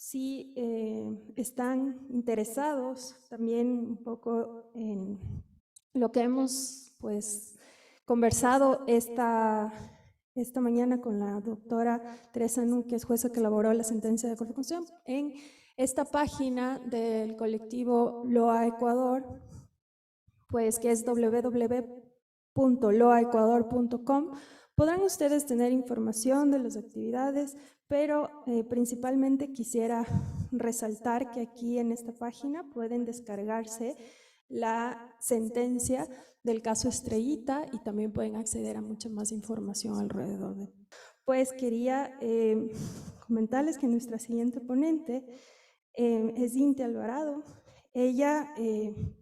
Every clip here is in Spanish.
si están interesados también un poco en lo que hemos pues conversado esta mañana con la doctora Teresa Nu, que es jueza que elaboró la sentencia de Corte Constitucional, en esta página del colectivo LOA Ecuador, pues que es www.loaecuador.com. Podrán ustedes tener información de las actividades, pero principalmente quisiera resaltar que aquí en esta página pueden descargarse la sentencia del caso Estrellita y también pueden acceder a mucha más información alrededor de. Pues quería comentarles que nuestra siguiente ponente es Inti Alvarado. Ella,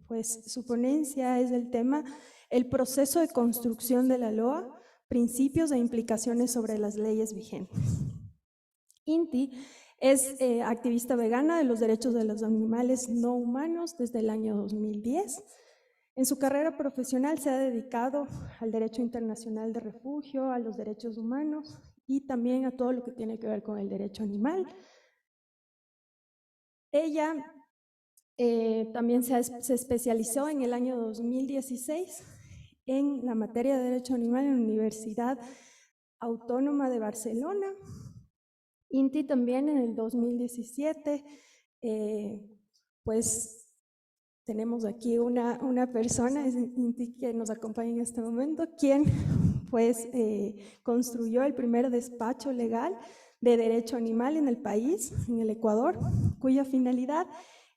pues su ponencia es del tema el proceso de construcción de la LOA, principios e implicaciones sobre las leyes vigentes. Inti es activista vegana de los derechos de los animales no humanos desde el año 2010. En su carrera profesional se ha dedicado al derecho internacional de refugio, a los derechos humanos y también a todo lo que tiene que ver con el derecho animal. Ella también se especializó en el año 2016 en la materia de derecho animal en la Universidad Autónoma de Barcelona. Inti también en el 2017, pues tenemos aquí una persona, es Inti, que nos acompaña en este momento, quien pues construyó el primer despacho legal de derecho animal en el país, en el Ecuador, cuya finalidad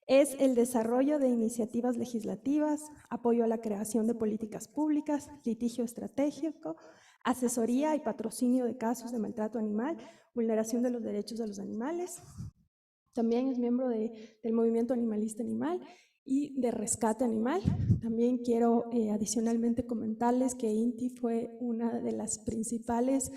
es el desarrollo de iniciativas legislativas, apoyo a la creación de políticas públicas, litigio estratégico, asesoría y patrocinio de casos de maltrato animal, vulneración de los derechos de los animales. También es miembro del movimiento animalista animal y de rescate animal. También quiero adicionalmente comentarles que Inti fue una de las principales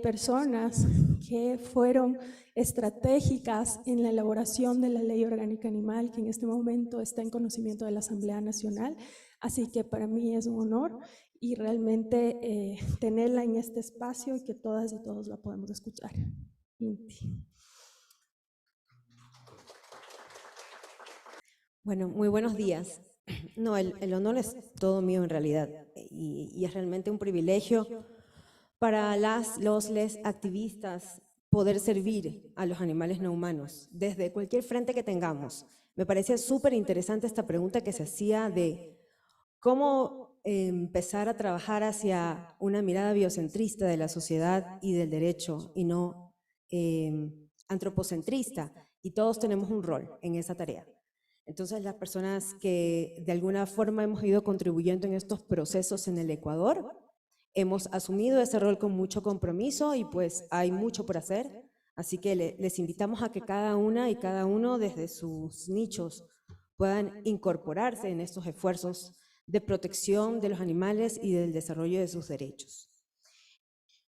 personas que fueron estratégicas en la elaboración de la Ley Orgánica Animal, que en este momento está en conocimiento de la Asamblea Nacional. Así que para mí es un honor y realmente tenerla en este espacio y que todas y todos la podamos escuchar. Inti. Bueno, muy buenos días. No, el honor es todo mío en realidad y es realmente un privilegio para les activistas poder servir a los animales no humanos desde cualquier frente que tengamos. Me parece súper interesante esta pregunta que se hacía de cómo empezar a trabajar hacia una mirada biocentrista de la sociedad y del derecho y no antropocentrista, y todos tenemos un rol en esa tarea. Entonces, las personas que de alguna forma hemos ido contribuyendo en estos procesos en el Ecuador, hemos asumido ese rol con mucho compromiso y pues hay mucho por hacer, así que les invitamos a que cada una y cada uno desde sus nichos puedan incorporarse en estos esfuerzos de protección de los animales y del desarrollo de sus derechos.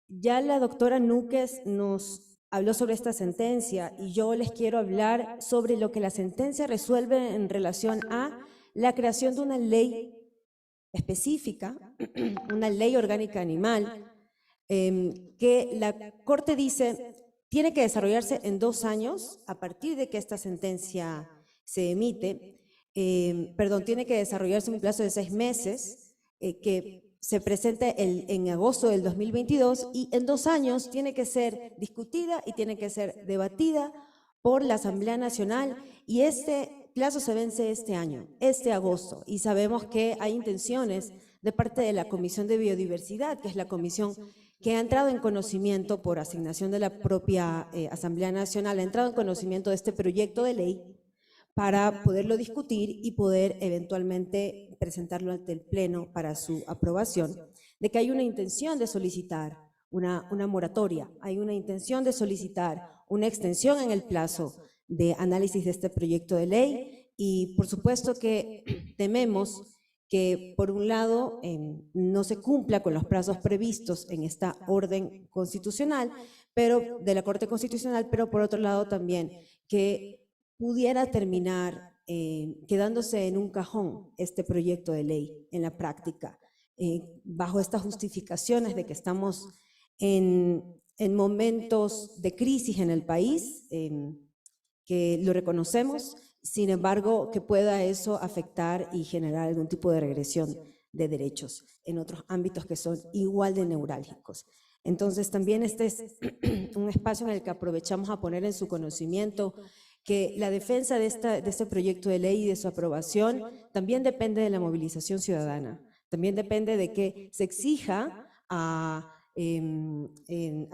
Ya la doctora Núquez nos habló sobre esta sentencia y yo les quiero hablar sobre lo que la sentencia resuelve en relación a la creación de una ley específica, una ley orgánica animal, que la Corte dice tiene que desarrollarse en 2 años a partir de que esta sentencia se emite, tiene que desarrollarse en un plazo de 6 meses, que se presenta en agosto del 2022 y en 2 años tiene que ser discutida y tiene que ser debatida por la Asamblea Nacional y este plazo se vence este año, este agosto, y sabemos que hay intenciones de parte de la Comisión de Biodiversidad, que es la comisión que ha entrado en conocimiento por asignación de la propia Asamblea Nacional, ha entrado en conocimiento de este proyecto de ley para poderlo discutir y poder eventualmente presentarlo ante el Pleno para su aprobación, de que hay una intención de solicitar una moratoria, hay una intención de solicitar una extensión en el plazo de análisis de este proyecto de ley y por supuesto que tememos que por un lado no se cumpla con los plazos previstos en esta orden constitucional, pero de la Corte Constitucional, pero por otro lado también que pudiera terminar quedándose en un cajón este proyecto de ley en la práctica, bajo estas justificaciones de que estamos en momentos de crisis en el país, que lo reconocemos, sin embargo, que pueda eso afectar y generar algún tipo de regresión de derechos en otros ámbitos que son igual de neurálgicos. Entonces, también este es un espacio en el que aprovechamos a poner en su conocimiento que la defensa de este proyecto de ley y de su aprobación también depende de la movilización ciudadana, también depende de que se exija a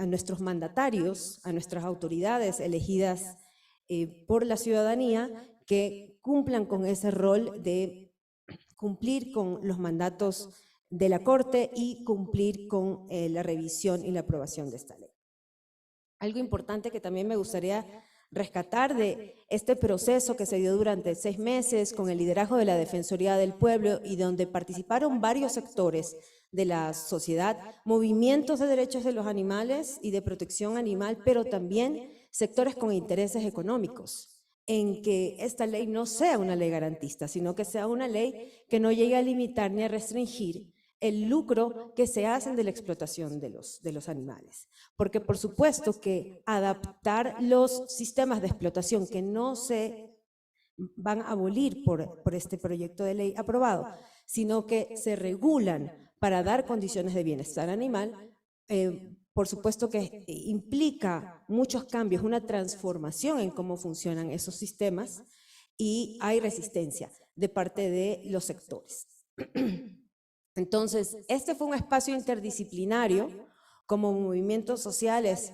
nuestros mandatarios, a nuestras autoridades elegidas por la ciudadanía, que cumplan con ese rol de cumplir con los mandatos de la Corte y cumplir con la revisión y la aprobación de esta ley. Algo importante que también me gustaría rescatar de este proceso que se dio durante 6 meses con el liderazgo de la Defensoría del Pueblo y donde participaron varios sectores de la sociedad, movimientos de derechos de los animales y de protección animal, pero también sectores con intereses económicos, en que esta ley no sea una ley garantista, sino que sea una ley que no llegue a limitar ni a restringir el lucro que se hace de la explotación de los animales. Porque por supuesto que adaptar los sistemas de explotación que no se van a abolir por este proyecto de ley aprobado, sino que se regulan para dar condiciones de bienestar animal, por supuesto que implica muchos cambios, una transformación en cómo funcionan esos sistemas y hay resistencia de parte de los sectores. Entonces, este fue un espacio interdisciplinario. Como movimientos sociales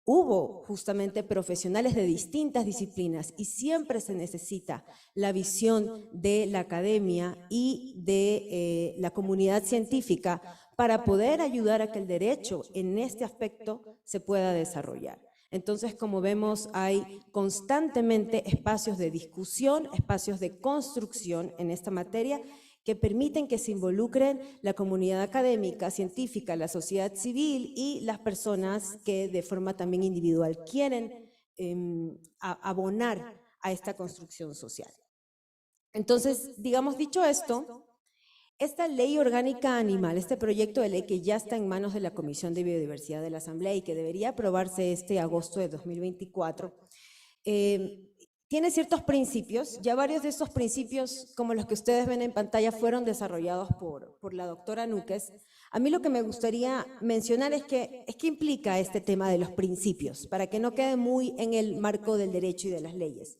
hubo justamente profesionales de distintas disciplinas y siempre se necesita la visión de la academia y de la comunidad científica para poder ayudar a que el derecho en este aspecto se pueda desarrollar. Entonces, como vemos, hay constantemente espacios de discusión, espacios de construcción en esta materia que permiten que se involucren la comunidad académica, científica, la sociedad civil y las personas que de forma también individual quieren abonar a esta construcción social. Entonces, digamos, dicho esto, esta ley orgánica animal, este proyecto de ley que ya está en manos de la Comisión de Biodiversidad de la Asamblea y que debería aprobarse este agosto de 2024, tiene ciertos principios. Ya varios de estos principios, como los que ustedes ven en pantalla, fueron desarrollados por la doctora Núquez. A mí lo que me gustaría mencionar es que implica este tema de los principios, para que no quede muy en el marco del derecho y de las leyes.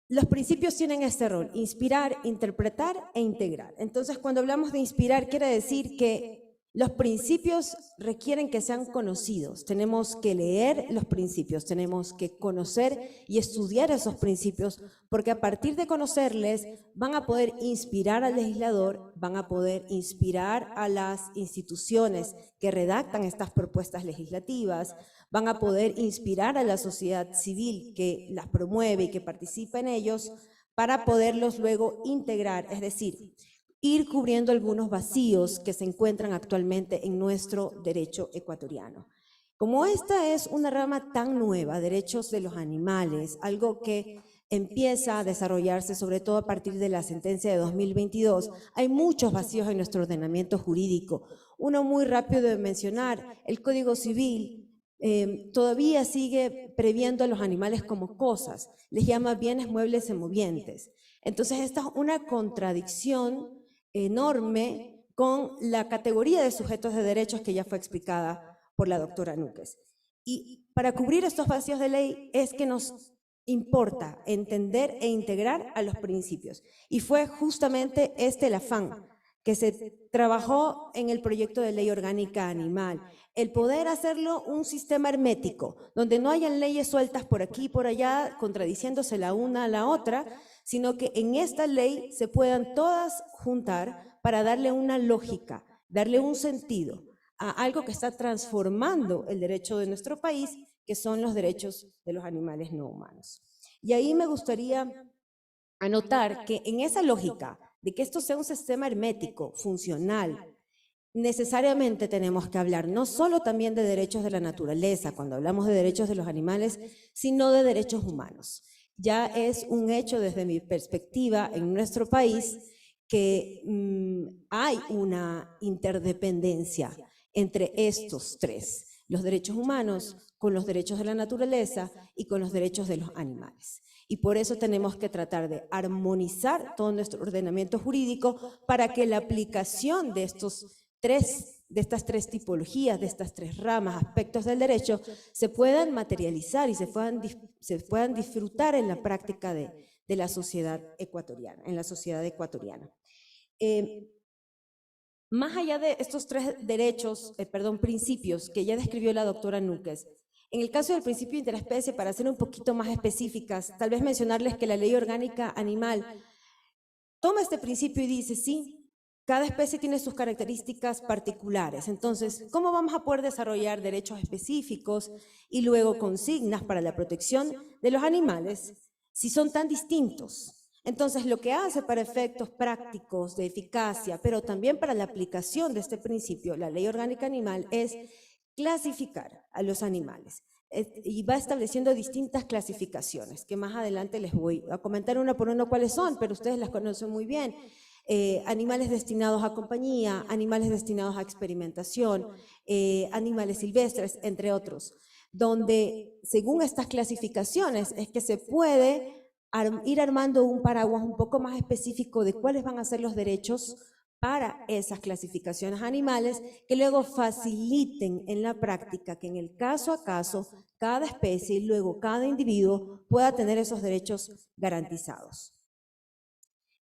Los principios tienen este rol: inspirar, interpretar e integrar. Entonces, cuando hablamos de inspirar, quiere decir que los principios requieren que sean conocidos. Tenemos que leer los principios, tenemos que conocer y estudiar esos principios, porque a partir de conocerles van a poder inspirar al legislador, van a poder inspirar a las instituciones que redactan estas propuestas legislativas, van a poder inspirar a la sociedad civil que las promueve y que participa en ellos, para poderlos luego integrar, es decir, ir cubriendo algunos vacíos que se encuentran actualmente en nuestro derecho ecuatoriano. Como esta es una rama tan nueva, derechos de los animales, algo que empieza a desarrollarse sobre todo a partir de la sentencia de 2022, hay muchos vacíos en nuestro ordenamiento jurídico. Uno muy rápido de mencionar: el Código Civil todavía sigue previendo a los animales como cosas, les llama bienes muebles y movientes. Entonces, esta es una contradicción enorme con la categoría de sujetos de derechos que ya fue explicada por la doctora Núquez. Y para cubrir estos vacíos de ley es que nos importa entender e integrar a los principios. Y fue justamente este el afán que se trabajó en el proyecto de ley orgánica animal, el poder hacerlo un sistema hermético, donde no hayan leyes sueltas por aquí y por allá, contradiciéndose la una a la otra, sino que en esta ley se puedan todas juntar para darle una lógica, darle un sentido a algo que está transformando el derecho de nuestro país, que son los derechos de los animales no humanos. Y ahí me gustaría anotar que en esa lógica de que esto sea un sistema hermético, funcional, necesariamente tenemos que hablar no solo también de derechos de la naturaleza, cuando hablamos de derechos de los animales, sino de derechos humanos. Ya es un hecho desde mi perspectiva en nuestro país que hay una interdependencia entre estos tres: los derechos humanos con los derechos de la naturaleza y con los derechos de los animales. Y por eso tenemos que tratar de armonizar todo nuestro ordenamiento jurídico para que la aplicación de estas tres tipologías, de estas tres ramas, aspectos del derecho, se puedan materializar y se puedan disfrutar en la práctica de la sociedad ecuatoriana, en la sociedad ecuatoriana. Más allá de estos tres principios que ya describió la doctora Núquez, en el caso del principio interespecie, para ser un poquito más específicas, tal vez mencionarles que la Ley Orgánica Animal toma este principio y dice, sí, cada especie tiene sus características particulares. Entonces, ¿cómo vamos a poder desarrollar derechos específicos y luego consignas para la protección de los animales si son tan distintos? Entonces, lo que hace para efectos prácticos de eficacia, pero también para la aplicación de este principio, la Ley Orgánica Animal, es clasificar a los animales y va estableciendo distintas clasificaciones, que más adelante les voy a comentar una por una cuáles son, pero ustedes las conocen muy bien. Animales destinados a compañía, animales destinados a experimentación, animales silvestres, entre otros, donde según estas clasificaciones es que se puede ir armando un paraguas un poco más específico de cuáles van a ser los derechos para esas clasificaciones animales que luego faciliten en la práctica que en el caso a caso cada especie y luego cada individuo pueda tener esos derechos garantizados.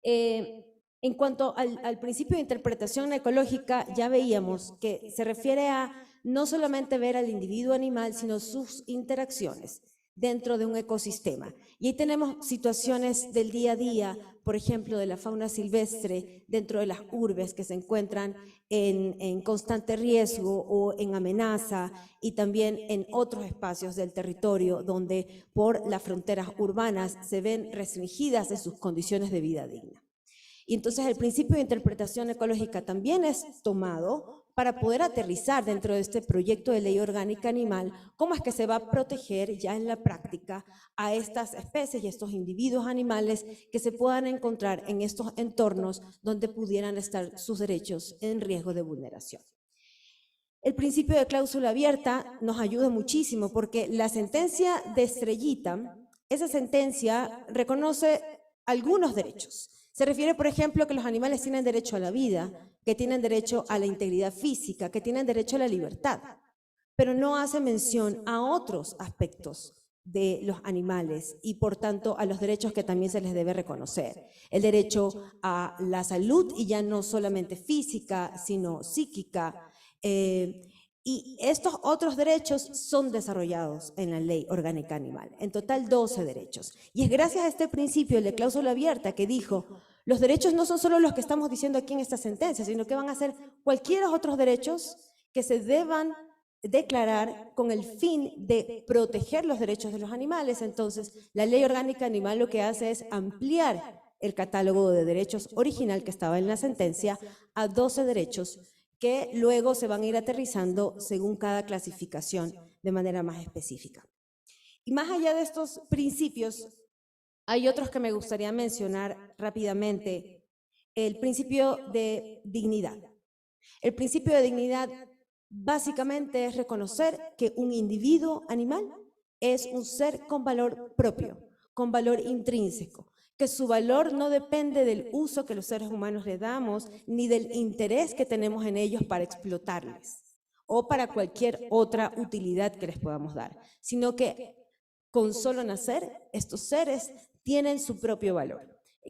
En cuanto al principio de interpretación ecológica, ya veíamos que se refiere a no solamente ver al individuo animal, sino sus interacciones dentro de un ecosistema. Y ahí tenemos situaciones del día a día, por ejemplo, de la fauna silvestre dentro de las urbes que se encuentran en constante riesgo o en amenaza, y también en otros espacios del territorio donde por las fronteras urbanas se ven restringidas de sus condiciones de vida digna. Y entonces el principio de interpretación ecológica también es tomado para poder aterrizar dentro de este proyecto de ley orgánica animal cómo es que se va a proteger ya en la práctica a estas especies y a estos individuos animales que se puedan encontrar en estos entornos donde pudieran estar sus derechos en riesgo de vulneración. El principio de cláusula abierta nos ayuda muchísimo porque la sentencia de Estrellita, esa sentencia reconoce algunos derechos. Se refiere, por ejemplo, que los animales tienen derecho a la vida, que tienen derecho a la integridad física, que tienen derecho a la libertad, pero no hace mención a otros aspectos de los animales y, por tanto, a los derechos que también se les debe reconocer. El derecho a la salud, y ya no solamente física, sino psíquica, y estos otros derechos son desarrollados en la Ley Orgánica Animal, en total 12 derechos. Y es gracias a este principio de cláusula abierta que dijo, los derechos no son solo los que estamos diciendo aquí en esta sentencia, sino que van a ser cualquier otros derechos que se deban declarar con el fin de proteger los derechos de los animales. Entonces, la Ley Orgánica Animal lo que hace es ampliar el catálogo de derechos original que estaba en la sentencia a 12 derechos que luego se van a ir aterrizando según cada clasificación de manera más específica. Y más allá de estos principios, hay otros que me gustaría mencionar rápidamente. El principio de dignidad. El principio de dignidad básicamente es reconocer que un individuo animal es un ser con valor propio, con valor intrínseco, que su valor no depende del uso que los seres humanos le damos, ni del interés que tenemos en ellos para explotarles o para cualquier otra utilidad que les podamos dar, sino que con solo nacer, estos seres tienen su propio valor,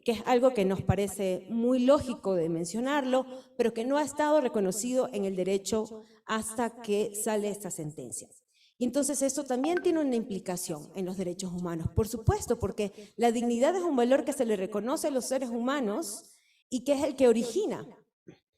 que es algo que nos parece muy lógico de mencionarlo, pero que no ha estado reconocido en el derecho hasta que sale esta sentencia. Y entonces esto también tiene una implicación en los derechos humanos, por supuesto, porque la dignidad es un valor que se le reconoce a los seres humanos y que es el que origina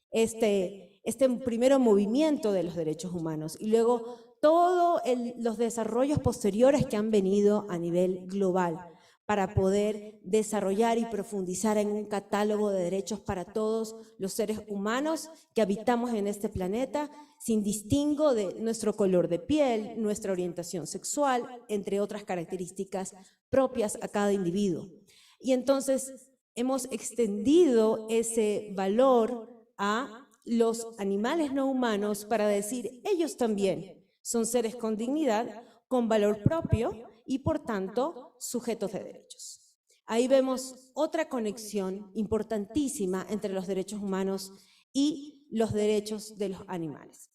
este primero movimiento de los derechos humanos y luego todos los desarrollos posteriores que han venido a nivel global para poder desarrollar y profundizar en un catálogo de derechos para todos los seres humanos que habitamos en este planeta, sin distingo de nuestro color de piel, nuestra orientación sexual, entre otras características propias a cada individuo. Y entonces hemos extendido ese valor a los animales no humanos para decir, ellos también son seres con dignidad, con valor propio y por tanto sujetos de derechos. Ahí vemos otra conexión importantísima entre los derechos humanos y los derechos de los animales.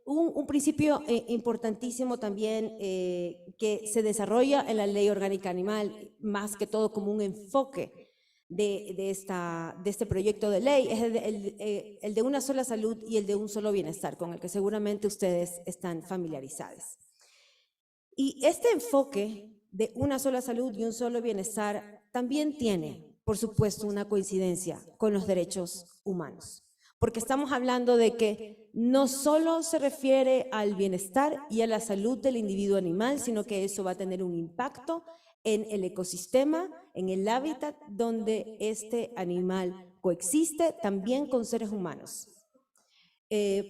Un principio importantísimo también que se desarrolla en la Ley Orgánica Animal, más que todo como un enfoque de este proyecto de ley, es el de una sola salud y el de un solo bienestar, con el que seguramente ustedes están familiarizados. Y este enfoque de una sola salud y un solo bienestar también tiene, por supuesto, una coincidencia con los derechos humanos. Porque estamos hablando de que no solo se refiere al bienestar y a la salud del individuo animal, sino que eso va a tener un impacto en el ecosistema, en el hábitat donde este animal coexiste, también con seres humanos.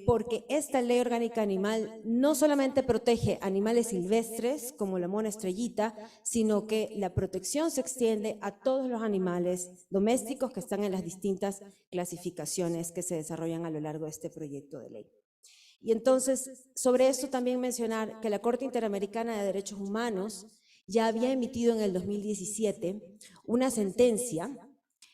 Porque esta ley orgánica animal no solamente protege animales silvestres, como la mona estrellita, sino que la protección se extiende a todos los animales domésticos que están en las distintas clasificaciones que se desarrollan a lo largo de este proyecto de ley. Y entonces, sobre esto también mencionar que la Corte Interamericana de Derechos Humanos ya había emitido en el 2017 una sentencia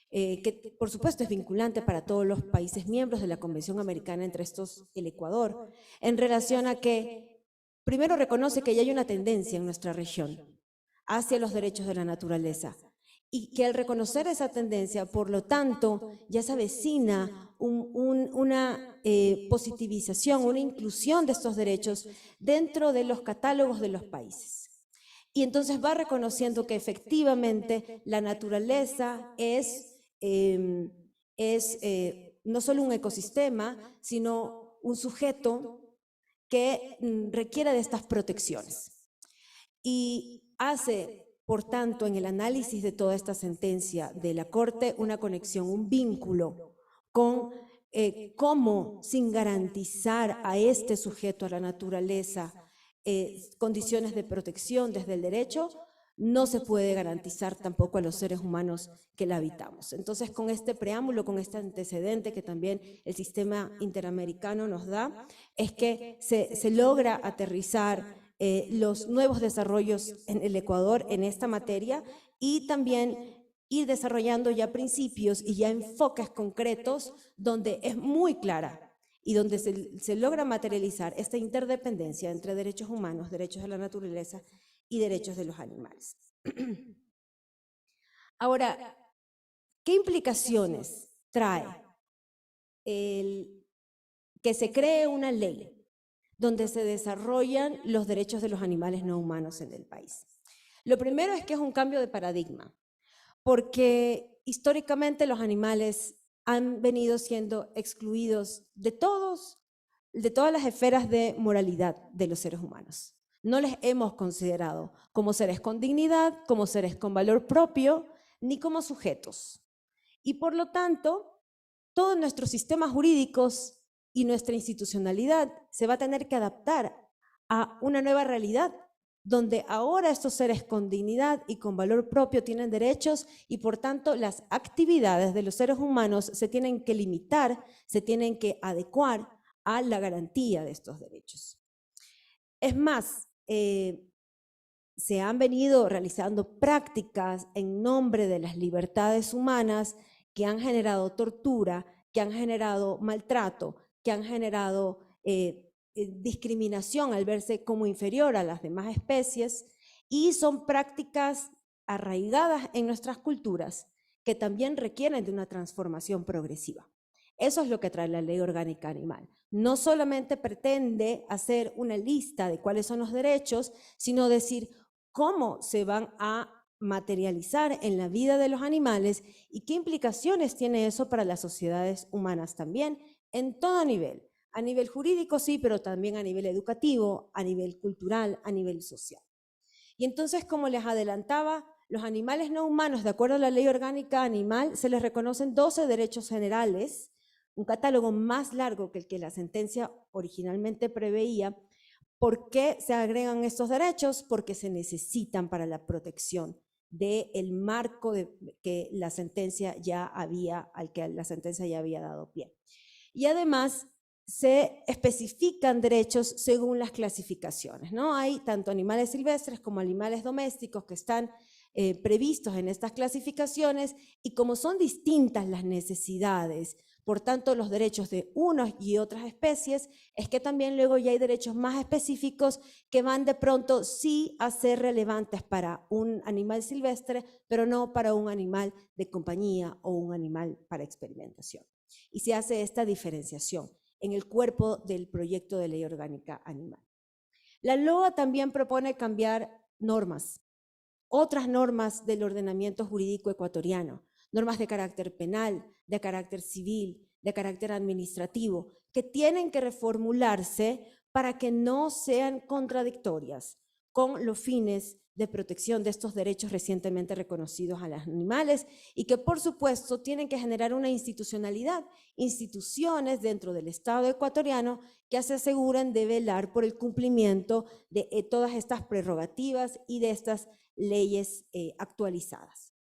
que por supuesto es vinculante para todos los países miembros de la Convención Americana, entre estos el Ecuador, en relación a que primero reconoce que ya hay una tendencia en nuestra región hacia los derechos de la naturaleza y que al reconocer esa tendencia, por lo tanto, ya se avecina una positivización, una inclusión de estos derechos dentro de los catálogos de los países. Y entonces va reconociendo que efectivamente la naturaleza es no solo un ecosistema, sino un sujeto que requiere de estas protecciones. Y hace, por tanto, en el análisis de toda esta sentencia de la Corte, una conexión, un vínculo con cómo, sin garantizar a este sujeto, a la naturaleza, condiciones de protección desde el derecho, no se puede garantizar tampoco a los seres humanos que la habitamos. Entonces, con este preámbulo, con este antecedente que también el sistema interamericano nos da, es que se logra aterrizar los nuevos desarrollos en el Ecuador en esta materia y también ir desarrollando ya principios y ya enfoques concretos donde es muy clara y donde se logra materializar esta interdependencia entre derechos humanos, derechos de la naturaleza y derechos de los animales. Ahora, ¿qué implicaciones trae el que se cree una ley donde se desarrollan los derechos de los animales no humanos en el país? Lo primero es que es un cambio de paradigma, porque históricamente los animales han venido siendo excluidos de todas las esferas de moralidad de los seres humanos. No les hemos considerado como seres con dignidad, como seres con valor propio, ni como sujetos. Y por lo tanto, todos nuestros sistemas jurídicos y nuestra institucionalidad se va a tener que adaptar a una nueva realidad, donde ahora estos seres con dignidad y con valor propio tienen derechos y por tanto las actividades de los seres humanos se tienen que limitar, se tienen que adecuar a la garantía de estos derechos. Es más, se han venido realizando prácticas en nombre de las libertades humanas que han generado tortura, que han generado maltrato, que han generado discriminación al verse como inferior a las demás especies, y son prácticas arraigadas en nuestras culturas que también requieren de una transformación progresiva. Eso es lo que trae la Ley Orgánica Animal. No solamente pretende hacer una lista de cuáles son los derechos, sino decir cómo se van a materializar en la vida de los animales y qué implicaciones tiene eso para las sociedades humanas también, en todo nivel. A nivel jurídico sí, pero también a nivel educativo, a nivel cultural, a nivel social. Y entonces, como les adelantaba, los animales no humanos, de acuerdo a la Ley Orgánica Animal, se les reconocen 12 derechos generales, un catálogo más largo que el que la sentencia originalmente preveía. ¿Por qué se agregan estos derechos? Porque se necesitan para la protección del marco que la sentencia ya había, al que la sentencia ya había dado pie. Y además, se especifican derechos según las clasificaciones, ¿no? Hay tanto animales silvestres como animales domésticos que están previstos en estas clasificaciones, y como son distintas las necesidades, por tanto los derechos de unas y otras especies, es que también luego ya hay derechos más específicos que van de pronto sí a ser relevantes para un animal silvestre, pero no para un animal de compañía o un animal para experimentación. Y se hace esta diferenciación en el cuerpo del proyecto de ley orgánica animal. La LOA también propone cambiar normas, otras normas del ordenamiento jurídico ecuatoriano, normas de carácter penal, de carácter civil, de carácter administrativo, que tienen que reformularse para que no sean contradictorias con los fines de protección de estos derechos recientemente reconocidos a los animales, y que por supuesto tienen que generar una institucionalidad, instituciones dentro del Estado ecuatoriano que se aseguren de velar por el cumplimiento de todas estas prerrogativas y de estas leyes actualizadas.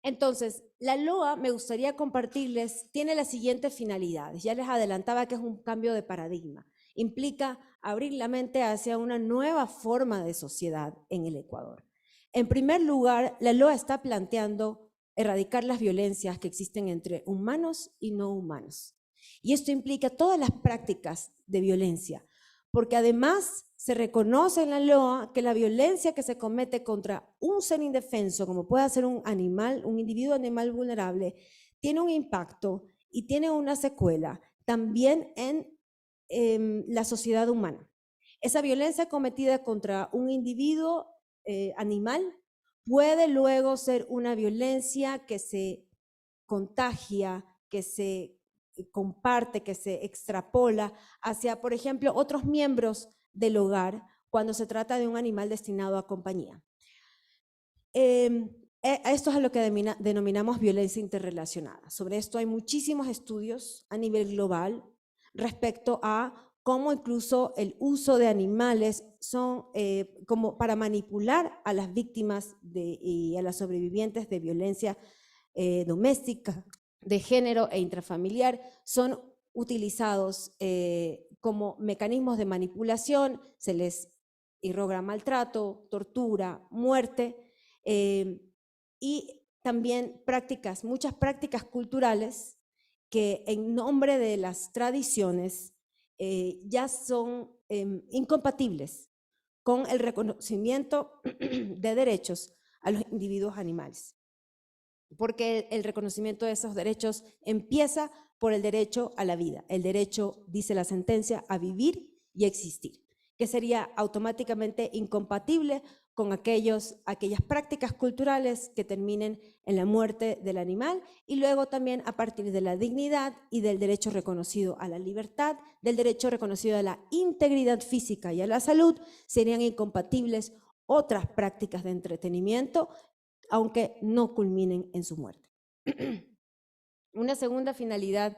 Entonces, la LOA, me gustaría compartirles, tiene las siguientes finalidades. Ya les adelantaba que es un cambio de paradigma. Implica abrir la mente hacia una nueva forma de sociedad en el Ecuador. En primer lugar, la LOA está planteando erradicar las violencias que existen entre humanos y no humanos. Y esto implica todas las prácticas de violencia, porque además se reconoce en la LOA que la violencia que se comete contra un ser indefenso, como puede ser un animal, un individuo animal vulnerable, tiene un impacto y tiene una secuela también en la sociedad humana. Esa violencia cometida contra un individuo animal puede luego ser una violencia que se contagia, que se comparte, que se extrapola hacia, por ejemplo, otros miembros del hogar cuando se trata de un animal destinado a compañía. Esto es a lo que denominamos violencia interrelacionada. Sobre esto hay muchísimos estudios a nivel global respecto a cómo incluso el uso de animales son como para manipular a las víctimas y a las sobrevivientes de violencia doméstica, de género e intrafamiliar, son utilizados como mecanismos de manipulación, se les irroga maltrato, tortura, muerte, y también muchas prácticas culturales que en nombre de las tradiciones ya son incompatibles con el reconocimiento de derechos a los individuos animales. Porque el reconocimiento de esos derechos empieza por el derecho a la vida, el derecho, dice la sentencia, a vivir y existir, que sería automáticamente incompatible con aquellas prácticas culturales que terminen en la muerte del animal, y luego también a partir de la dignidad y del derecho reconocido a la libertad, del derecho reconocido a la integridad física y a la salud, serían incompatibles otras prácticas de entretenimiento, aunque no culminen en su muerte. Una segunda finalidad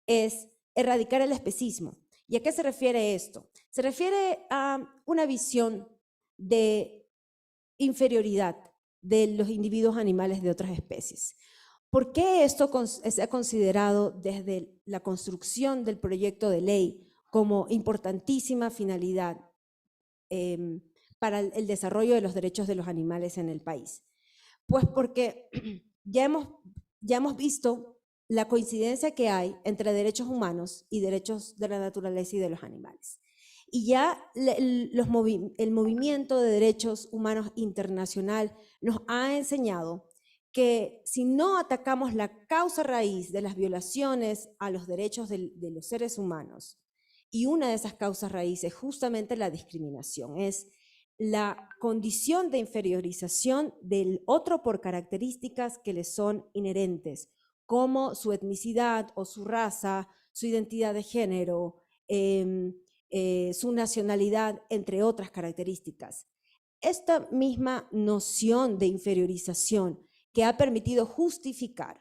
es erradicar el especismo. ¿Y a qué se refiere esto? Se refiere a una visión de inferioridad de los individuos animales de otras especies. ¿Por qué esto se ha considerado desde la construcción del proyecto de ley como importantísima finalidad para el desarrollo de los derechos de los animales en el país? Pues porque ya hemos visto la coincidencia que hay entre derechos humanos y derechos de la naturaleza y de los animales. Y ya el movimiento de derechos humanos internacional nos ha enseñado que si no atacamos la causa raíz de las violaciones a los derechos de los seres humanos, y una de esas causas raíces es justamente la discriminación, es la condición de inferiorización del otro por características que le son inherentes, como su etnicidad o su raza, su identidad de género, su nacionalidad, entre otras características. Esta misma noción de inferiorización que ha permitido justificar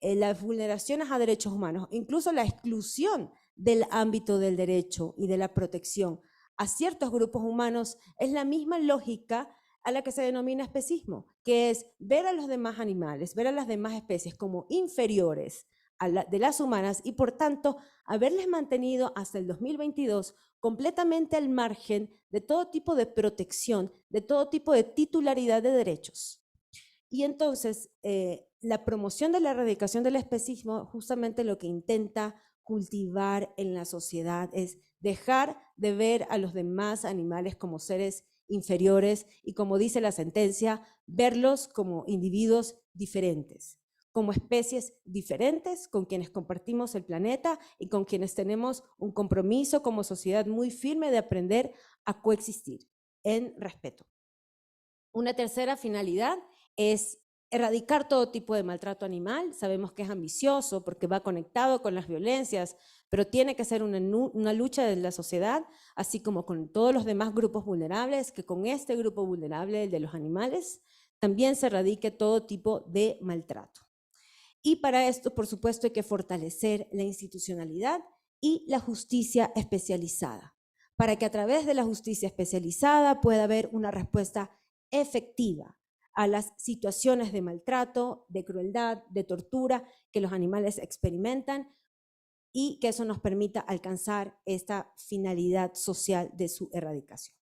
las vulneraciones a derechos humanos, incluso la exclusión del ámbito del derecho y de la protección a ciertos grupos humanos, es la misma lógica a la que se denomina especismo, que es ver a los demás animales, ver a las demás especies como inferiores de las humanas y por tanto haberles mantenido hasta el 2022 completamente al margen de todo tipo de protección, de todo tipo de titularidad de derechos. Y entonces la promoción de la erradicación del especismo justamente lo que intenta cultivar en la sociedad es dejar de ver a los demás animales como seres inferiores y, como dice la sentencia, verlos como individuos diferentes, como especies diferentes con quienes compartimos el planeta y con quienes tenemos un compromiso como sociedad muy firme de aprender a coexistir en respeto. Una tercera finalidad es erradicar todo tipo de maltrato animal. Sabemos que es ambicioso porque va conectado con las violencias, pero tiene que ser una lucha de la sociedad, así como con todos los demás grupos vulnerables, que con este grupo vulnerable, el de los animales, también se erradique todo tipo de maltrato. Y para esto, por supuesto, hay que fortalecer la institucionalidad y la justicia especializada, para que a través de la justicia especializada pueda haber una respuesta efectiva a las situaciones de maltrato, de crueldad, de tortura que los animales experimentan y que eso nos permita alcanzar esta finalidad social de su erradicación.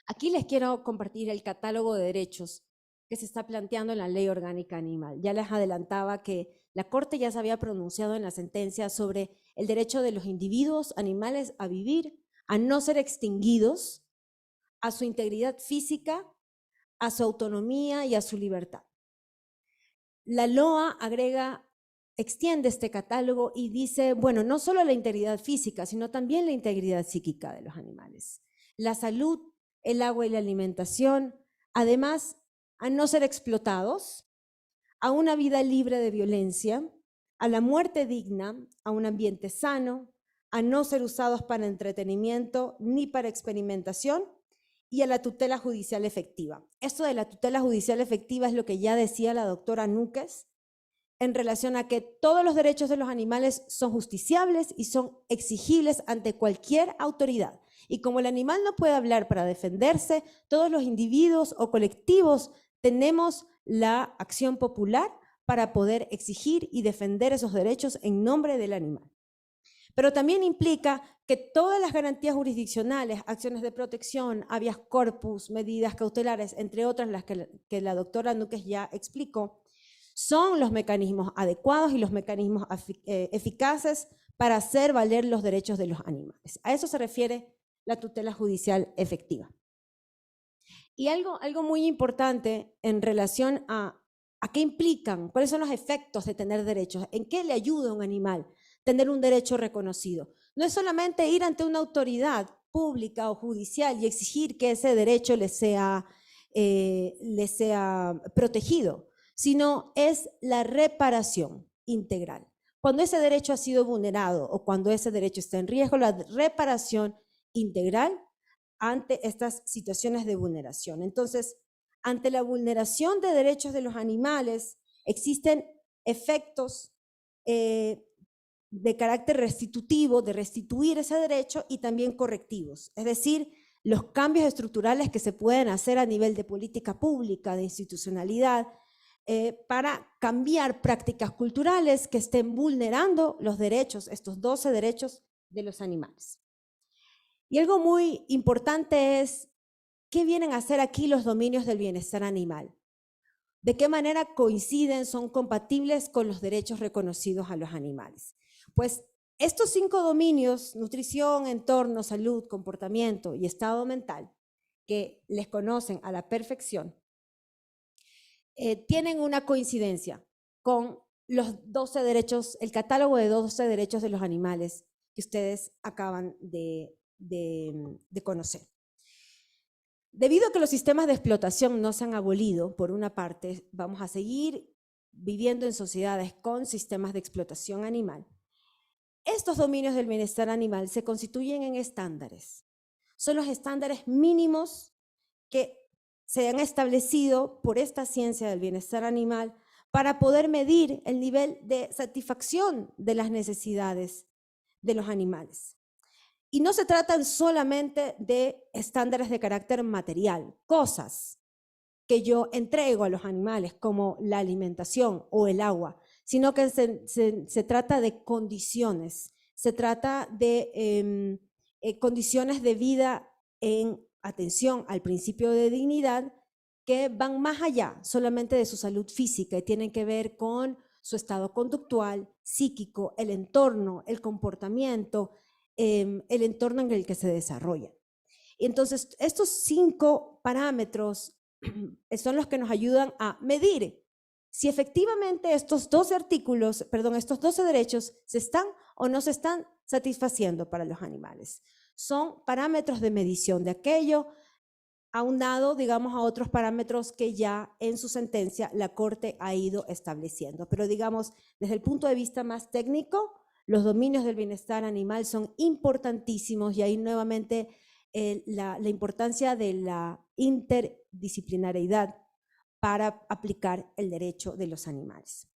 Aquí les quiero compartir el catálogo de derechos que se está planteando en la Ley Orgánica Animal. Ya les adelantaba que la Corte ya se había pronunciado en la sentencia sobre el derecho de los individuos animales a vivir, a no ser extinguidos, a su integridad física, a su autonomía y a su libertad. La LOA extiende este catálogo y dice, bueno, no solo la integridad física, sino también la integridad psíquica de los animales, la salud, el agua y la alimentación, además a no ser explotados, a una vida libre de violencia, a la muerte digna, a un ambiente sano, a no ser usados para entretenimiento ni para experimentación, y a la tutela judicial efectiva. Esto de la tutela judicial efectiva es lo que ya decía la doctora Núquez en relación a que todos los derechos de los animales son justiciables y son exigibles ante cualquier autoridad. Y como el animal no puede hablar para defenderse, todos los individuos o colectivos tenemos la acción popular para poder exigir y defender esos derechos en nombre del animal. Pero también implica que todas las garantías jurisdiccionales, acciones de protección, habeas corpus, medidas cautelares, entre otras las que la doctora Núquez ya explicó, son los mecanismos adecuados y los mecanismos eficaces para hacer valer los derechos de los animales. A eso se refiere la tutela judicial efectiva. Y algo muy importante en relación a qué implican, cuáles son los efectos de tener derechos, en qué le ayuda a un animal tener un derecho reconocido. No es solamente ir ante una autoridad pública o judicial y exigir que ese derecho le sea protegido, sino es la reparación integral. Cuando ese derecho ha sido vulnerado o cuando ese derecho está en riesgo, la reparación integral ante estas situaciones de vulneración. Entonces, ante la vulneración de derechos de los animales, existen efectos de carácter restitutivo, de restituir ese derecho, y también correctivos, es decir, los cambios estructurales que se pueden hacer a nivel de política pública, de institucionalidad, para cambiar prácticas culturales que estén vulnerando los derechos, estos 12 derechos de los animales. Y algo muy importante es, ¿qué vienen a hacer aquí los dominios del bienestar animal? ¿De qué manera coinciden, son compatibles con los derechos reconocidos a los animales? Pues estos 5 dominios, nutrición, entorno, salud, comportamiento y estado mental, que les conocen a la perfección, tienen una coincidencia con los 12 derechos, el catálogo de 12 derechos de los animales que ustedes acaban de conocer. Debido a que los sistemas de explotación no se han abolido, por una parte, vamos a seguir viviendo en sociedades con sistemas de explotación animal. Estos dominios del bienestar animal se constituyen en estándares. Son los estándares mínimos que se han establecido por esta ciencia del bienestar animal para poder medir el nivel de satisfacción de las necesidades de los animales. Y no se tratan solamente de estándares de carácter material, cosas que yo entrego a los animales como la alimentación o el agua, sino que se trata de condiciones, se trata de condiciones de vida en atención al principio de dignidad que van más allá solamente de su salud física y tienen que ver con su estado conductual, psíquico, el entorno, el comportamiento, el entorno en el que se desarrolla. Entonces, estos 5 parámetros son los que nos ayudan a medir si efectivamente estos 12 derechos se están o no se están satisfaciendo para los animales. Son parámetros de medición de aquello, aunado, digamos, a otros parámetros que ya en su sentencia la Corte ha ido estableciendo. Pero, digamos, desde el punto de vista más técnico, los dominios del bienestar animal son importantísimos y ahí nuevamente la importancia de la interdisciplinariedad para aplicar el derecho de los animales.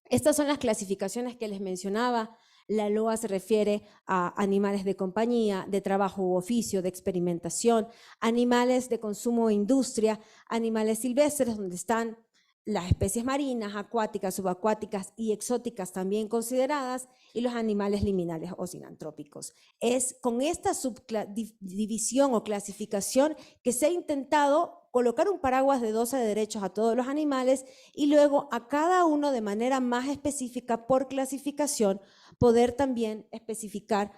Estas son las clasificaciones que les mencionaba. La LOA se refiere a animales de compañía, de trabajo u oficio, de experimentación, animales de consumo e industria, animales silvestres, donde están las especies marinas, acuáticas, subacuáticas y exóticas también consideradas, y los animales liminales o sinantrópicos. Es con esta subdivisión o clasificación que se ha intentado colocar un paraguas de 12 derechos a todos los animales y luego a cada uno de manera más específica por clasificación poder también especificar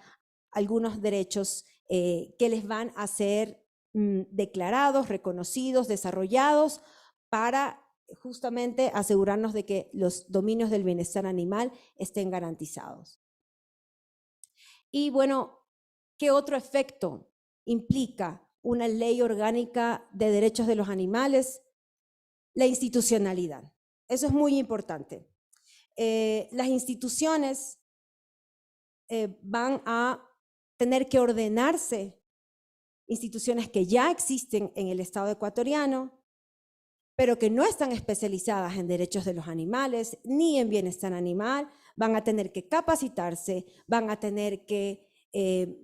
algunos derechos que les van a ser declarados, reconocidos, desarrollados para justamente asegurarnos de que los dominios del bienestar animal estén garantizados. Y bueno, ¿qué otro efecto implica una ley orgánica de derechos de los animales? La institucionalidad. Eso es muy importante. Las instituciones van a tener que ordenarse, instituciones que ya existen en el Estado ecuatoriano, pero que no están especializadas en derechos de los animales ni en bienestar animal, van a tener que capacitarse, van a tener que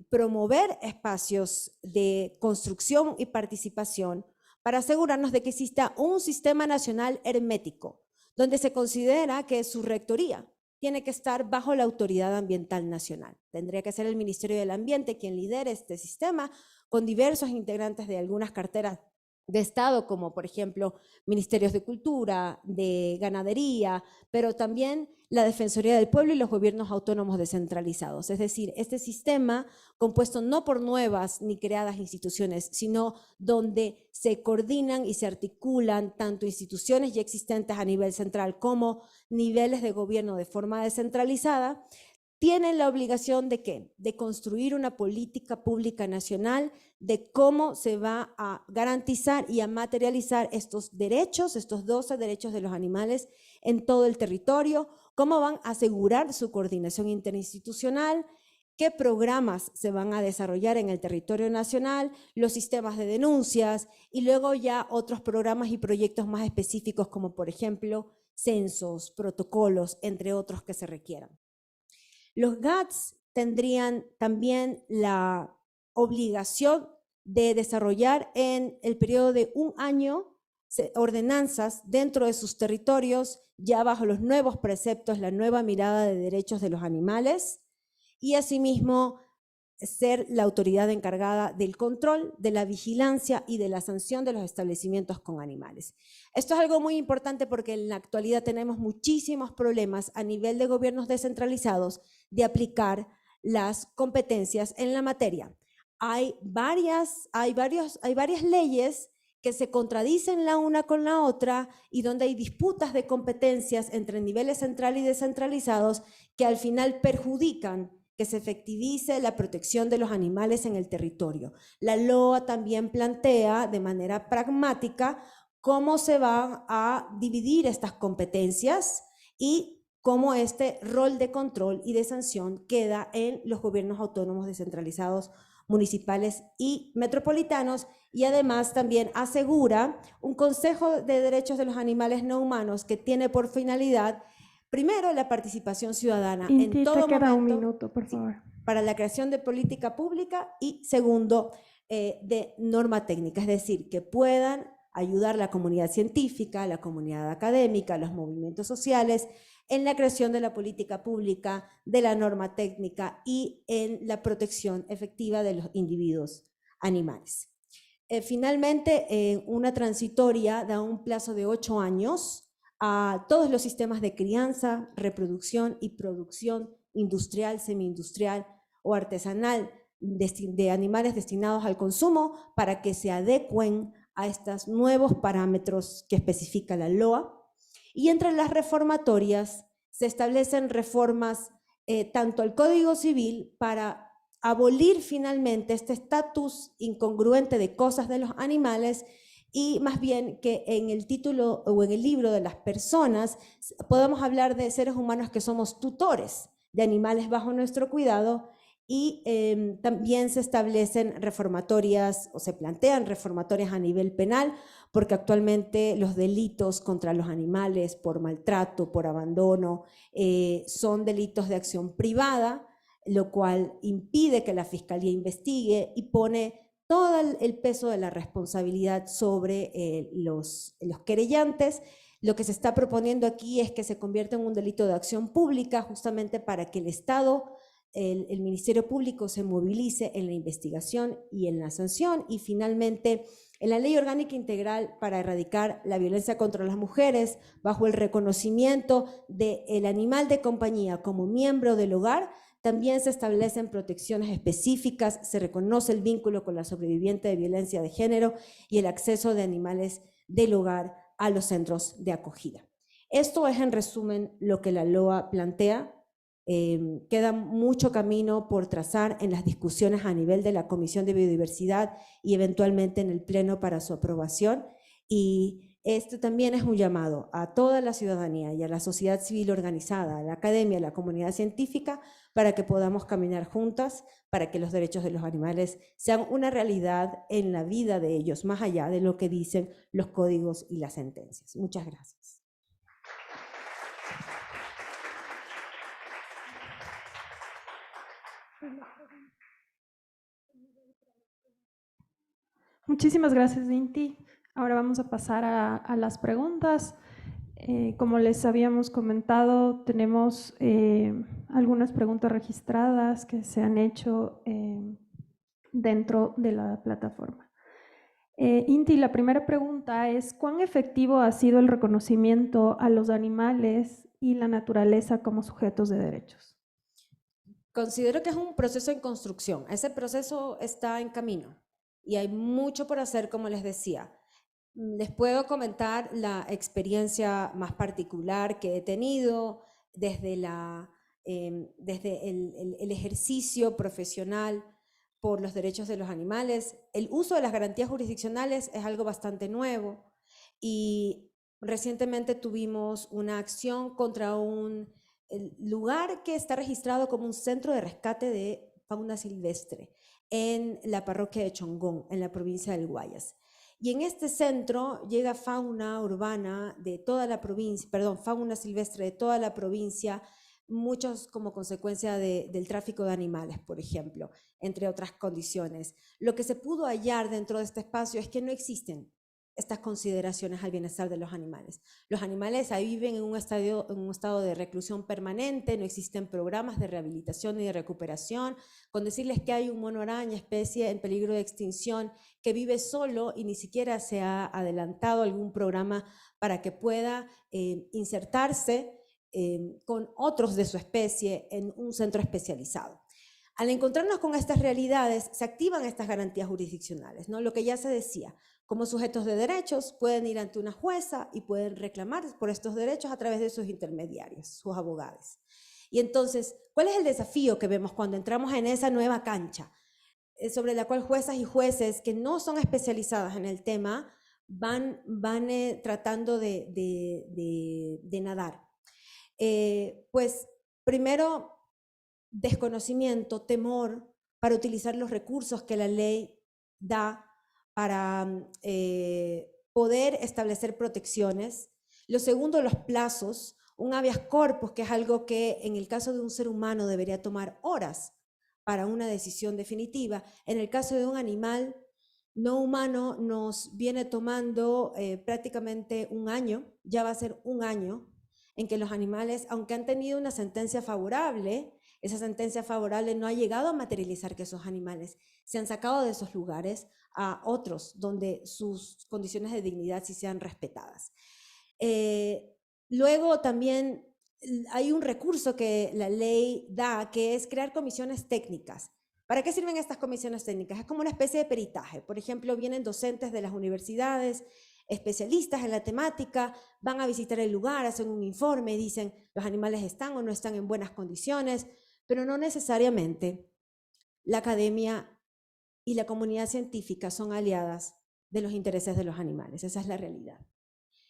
promover espacios de construcción y participación para asegurarnos de que exista un sistema nacional hermético, donde se considera que su rectoría tiene que estar bajo la autoridad ambiental nacional. Tendría que ser el Ministerio del Ambiente quien lidere este sistema con diversos integrantes de algunas carteras de Estado, como por ejemplo ministerios de Cultura, de Ganadería, pero también la Defensoría del Pueblo y los gobiernos autónomos descentralizados. Es decir, este sistema compuesto no por nuevas ni creadas instituciones, sino donde se coordinan y se articulan tanto instituciones ya existentes a nivel central como niveles de gobierno de forma descentralizada, tienen la obligación de ¿qué? De construir una política pública nacional de cómo se va a garantizar y a materializar estos derechos, estos 12 derechos de los animales en todo el territorio, cómo van a asegurar su coordinación interinstitucional, qué programas se van a desarrollar en el territorio nacional, los sistemas de denuncias y luego ya otros programas y proyectos más específicos como por ejemplo censos, protocolos, entre otros que se requieran. Los GATS tendrían también la obligación de desarrollar en el periodo de 1 año ordenanzas dentro de sus territorios, ya bajo los nuevos preceptos, la nueva mirada de derechos de los animales, y asimismo ser la autoridad encargada del control, de la vigilancia y de la sanción de los establecimientos con animales. Esto es algo muy importante porque en la actualidad tenemos muchísimos problemas a nivel de gobiernos descentralizados de aplicar las competencias en la materia. Hay varias leyes que se contradicen la una con la otra y donde hay disputas de competencias entre niveles central y descentralizados que al final perjudican que se efectivice la protección de los animales en el territorio. La LOA también plantea de manera pragmática cómo se van a dividir estas competencias y cómo este rol de control y de sanción queda en los gobiernos autónomos descentralizados municipales y metropolitanos, y además también asegura un Consejo de Derechos de los Animales No Humanos que tiene por finalidad primero, la participación ciudadana en todo te queda momento, un minuto, por favor. para la creación de política pública y segundo, de norma técnica, es decir, que puedan ayudar la comunidad científica, la comunidad académica, los movimientos sociales en la creación de la política pública, de la norma técnica y en la protección efectiva de los individuos animales. Finalmente, una transitoria da un plazo de 8 años a todos los sistemas de crianza, reproducción y producción industrial, semi-industrial o artesanal de animales destinados al consumo para que se adecuen a estos nuevos parámetros que especifica la LOA. Y entre las reformatorias se establecen reformas tanto al Código Civil para abolir finalmente este estatus incongruente de cosas de los animales y más bien que en el título o en el libro de las personas podamos hablar de seres humanos que somos tutores de animales bajo nuestro cuidado y también se establecen reformatorias o se plantean reformatorias a nivel penal porque actualmente los delitos contra los animales por maltrato, por abandono, son delitos de acción privada, lo cual impide que la Fiscalía investigue y pone todo el peso de la responsabilidad sobre los querellantes. Lo que se está proponiendo aquí es que se convierta en un delito de acción pública justamente para que el Estado, el Ministerio Público se movilice en la investigación y en la sanción y finalmente en la Ley Orgánica Integral para erradicar la violencia contra las mujeres bajo el reconocimiento del animal de compañía como miembro del hogar. También se establecen protecciones específicas, se reconoce el vínculo con la sobreviviente de violencia de género y el acceso de animales del hogar a los centros de acogida. Esto es en resumen lo que la LOA plantea. Queda mucho camino por trazar en las discusiones a nivel de la Comisión de Biodiversidad y eventualmente en el Pleno para su aprobación. Y este también es un llamado a toda la ciudadanía y a la sociedad civil organizada, a la academia, a la comunidad científica, para que podamos caminar juntas, para que los derechos de los animales sean una realidad en la vida de ellos, más allá de lo que dicen los códigos y las sentencias. Muchas gracias. Muchísimas gracias, Inti. Ahora vamos a pasar a las preguntas. Como les habíamos comentado, tenemos algunas preguntas registradas que se han hecho dentro de la plataforma. Inti, la primera pregunta es, ¿cuán efectivo ha sido el reconocimiento a los animales y la naturaleza como sujetos de derechos? Considero que es un proceso en construcción. Ese proceso está en camino y hay mucho por hacer, como les decía. Les puedo comentar la experiencia más particular que he tenido desde el ejercicio profesional por los derechos de los animales. El uso de las garantías jurisdiccionales es algo bastante nuevo y recientemente tuvimos una acción contra un lugar que está registrado como un centro de rescate de fauna silvestre en la parroquia de Chongón, en la provincia del Guayas. Y en este centro llega fauna urbana de toda la provincia, fauna silvestre de toda la provincia, muchos como consecuencia del tráfico de animales, por ejemplo, entre otras condiciones. Lo que se pudo hallar dentro de este espacio es que no existen estas consideraciones al bienestar de los animales. Los animales ahí viven en un estado de reclusión permanente, no existen programas de rehabilitación y de recuperación. Con decirles que hay un mono araña, especie en peligro de extinción, que vive solo y ni siquiera se ha adelantado algún programa para que pueda insertarse con otros de su especie en un centro especializado. Al encontrarnos con estas realidades, se activan estas garantías jurisdiccionales, ¿no? Lo que ya se decía, como sujetos de derechos pueden ir ante una jueza y pueden reclamar por estos derechos a través de sus intermediarios, sus abogados. Y entonces, ¿cuál es el desafío que vemos cuando entramos en esa nueva cancha? Sobre la cual juezas y jueces que no son especializadas en el tema van tratando de nadar. Pues primero, desconocimiento, temor para utilizar los recursos que la ley da para poder establecer protecciones. Lo segundo, los plazos, un habeas corpus, que es algo que en el caso de un ser humano debería tomar horas para una decisión definitiva. En el caso de un animal no humano nos viene tomando prácticamente un año, ya va a ser un año. en que los animales, aunque han tenido una sentencia favorable, esa sentencia favorable no ha llegado a materializar que esos animales se han sacado de esos lugares a otros donde sus condiciones de dignidad sí sean respetadas. Luego también hay un recurso que la ley da, que es crear comisiones técnicas. ¿Para qué sirven estas comisiones técnicas? Es como una especie de peritaje. Por ejemplo, vienen docentes de las universidades, especialistas en la temática, van a visitar el lugar, hacen un informe, dicen los animales están o no están en buenas condiciones, pero no necesariamente la academia y la comunidad científica son aliadas de los intereses de los animales. Esa es la realidad.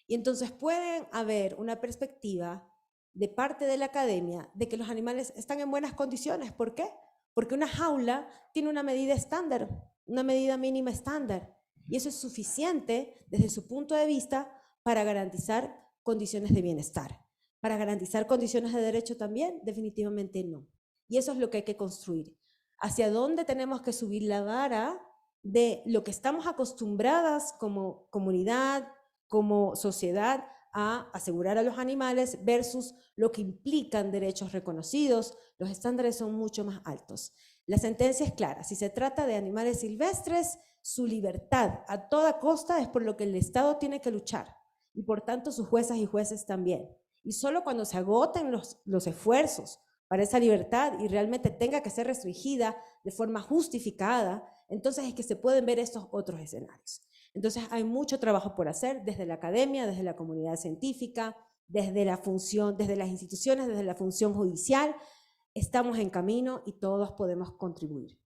Y entonces pueden haber una perspectiva de parte de la academia de que los animales están en buenas condiciones. ¿Por qué? Porque una jaula tiene una medida estándar, una medida mínima estándar. Y eso es suficiente desde su punto de vista para garantizar condiciones de bienestar. Para garantizar condiciones de derecho también, definitivamente no. Y eso es lo que hay que construir. ¿Hacia dónde tenemos que subir la vara de lo que estamos acostumbradas como comunidad, como sociedad, a asegurar a los animales versus lo que implican derechos reconocidos? Los estándares son mucho más altos. La sentencia es clara: si se trata de animales silvestres, su libertad a toda costa es por lo que el Estado tiene que luchar, y por tanto sus juezas y jueces también. Y solo cuando se agoten los esfuerzos para esa libertad y realmente tenga que ser restringida de forma justificada, entonces es que se pueden ver estos otros escenarios. Entonces hay mucho trabajo por hacer desde la academia, desde la comunidad científica, desde la función, desde las instituciones, desde la función judicial. Estamos en camino y todos podemos contribuir.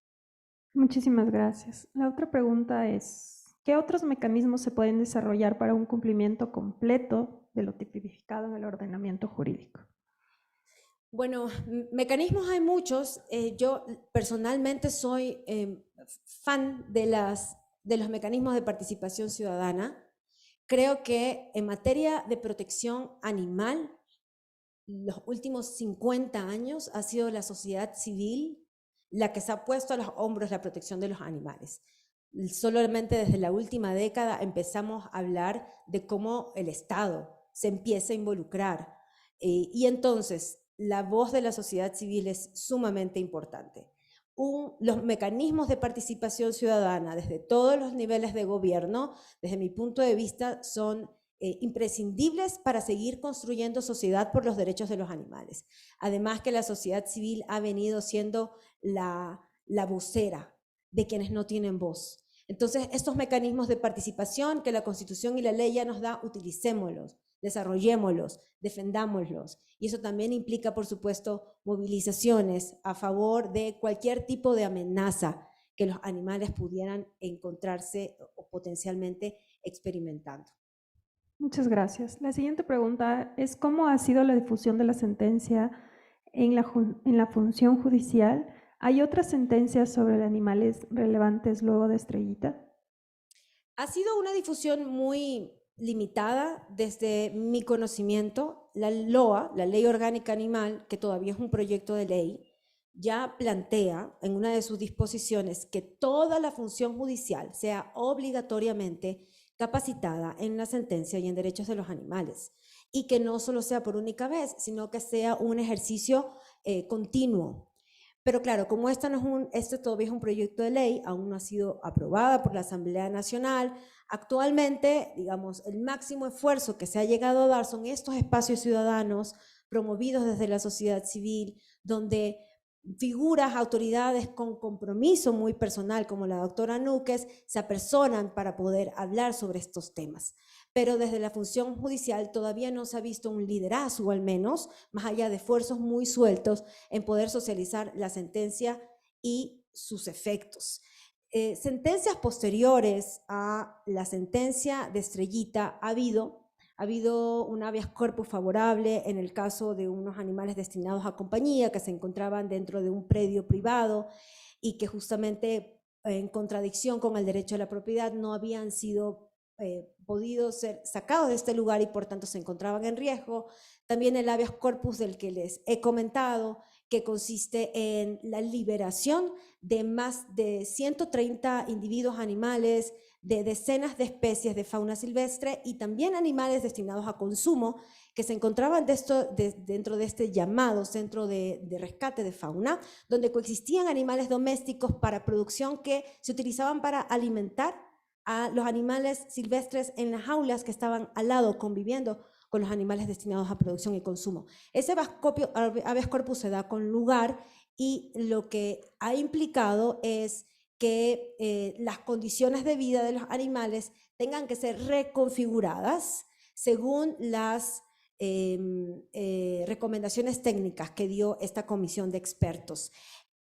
Muchísimas gracias. La otra pregunta es, ¿qué otros mecanismos se pueden desarrollar para un cumplimiento completo de lo tipificado en el ordenamiento jurídico? Bueno, mecanismos hay muchos. Yo personalmente soy fan de los mecanismos de participación ciudadana. Creo que en materia de protección animal, los últimos 50 años ha sido la sociedad civil la que se ha puesto a los hombros la protección de los animales. Solamente desde la última década empezamos a hablar de cómo el Estado se empieza a involucrar. Y entonces la voz de la sociedad civil es sumamente importante. Los mecanismos de participación ciudadana desde todos los niveles de gobierno, desde mi punto de vista, son imprescindibles para seguir construyendo sociedad por los derechos de los animales. Además que la sociedad civil ha venido siendo la vocera de quienes no tienen voz. Entonces, estos mecanismos de participación que la Constitución y la ley ya nos da, utilicémoslos, desarrollémoslos, defendámoslos. Y eso también implica, por supuesto, movilizaciones a favor de cualquier tipo de amenaza que los animales pudieran encontrarse o potencialmente experimentando. Muchas gracias. La siguiente pregunta es, ¿cómo ha sido la difusión de la sentencia en la función judicial? ¿Hay otras sentencias sobre animales relevantes luego de Estrellita? Ha sido una difusión muy limitada desde mi conocimiento. La LOA, la Ley Orgánica Animal, que todavía es un proyecto de ley, ya plantea en una de sus disposiciones que toda la función judicial sea obligatoriamente capacitada en la sentencia y en derechos de los animales, y que no solo sea por única vez, sino que sea un ejercicio continuo. Pero claro, como este todavía es un proyecto de ley, aún no ha sido aprobada por la Asamblea Nacional, actualmente, digamos, el máximo esfuerzo que se ha llegado a dar son estos espacios ciudadanos promovidos desde la sociedad civil, donde figuras, autoridades con compromiso muy personal, como la doctora Núquez, se apersonan para poder hablar sobre estos temas. Pero desde la función judicial todavía no se ha visto un liderazgo, al menos, más allá de esfuerzos muy sueltos en poder socializar la sentencia y sus efectos. Sentencias posteriores a la sentencia de Estrellita ha habido un habeas corpus favorable en el caso de unos animales destinados a compañía que se encontraban dentro de un predio privado y que justamente en contradicción con el derecho a la propiedad no habían sido podido ser sacados de este lugar y por tanto se encontraban en riesgo. También el habeas corpus del que les he comentado, que consiste en la liberación de más de 130 individuos animales, de decenas de especies de fauna silvestre y también animales destinados a consumo que se encontraban dentro de este llamado centro de rescate de fauna, donde coexistían animales domésticos para producción que se utilizaban para alimentar a los animales silvestres en las jaulas que estaban al lado conviviendo con los animales destinados a producción y consumo. Ese habeas corpus se da con lugar y lo que ha implicado es que las condiciones de vida de los animales tengan que ser reconfiguradas según las recomendaciones técnicas que dio esta comisión de expertos.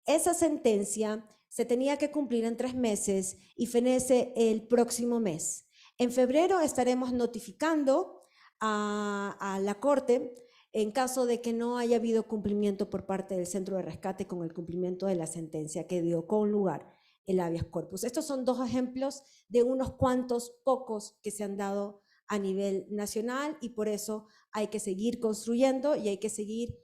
Esa sentencia se tenía que cumplir en 3 meses y fenece el próximo mes. En febrero estaremos notificando a la Corte en caso de que no haya habido cumplimiento por parte del Centro de Rescate con el cumplimiento de la sentencia que dio con lugar el habeas corpus. Estos son 2 ejemplos de unos cuantos pocos que se han dado a nivel nacional y por eso hay que seguir construyendo y hay que seguir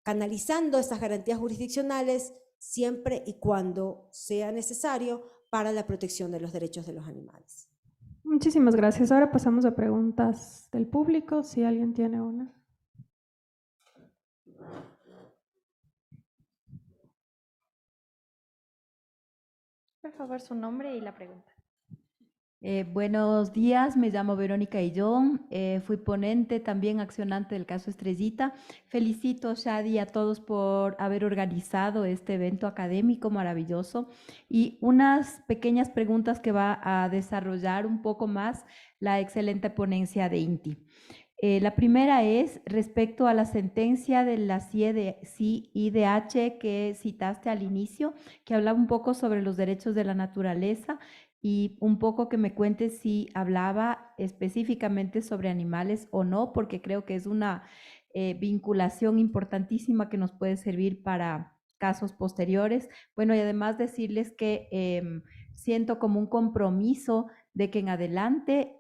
canalizando estas garantías jurisdiccionales siempre y cuando sea necesario para la protección de los derechos de los animales. Muchísimas gracias. Ahora pasamos a preguntas del público, si alguien tiene una. Por favor, su nombre y la pregunta. Buenos días, me llamo Verónica Illón, fui ponente, también accionante del caso Estrellita. Felicito, Shadi, a todos por haber organizado este evento académico maravilloso y unas pequeñas preguntas que va a desarrollar un poco más la excelente ponencia de INTI. La primera es respecto a la sentencia de la CIDH que citaste al inicio, que hablaba un poco sobre los derechos de la naturaleza y un poco que me cuentes si hablaba específicamente sobre animales o no, porque creo que es una vinculación importantísima que nos puede servir para casos posteriores. Bueno, y además decirles que siento como un compromiso de que en adelante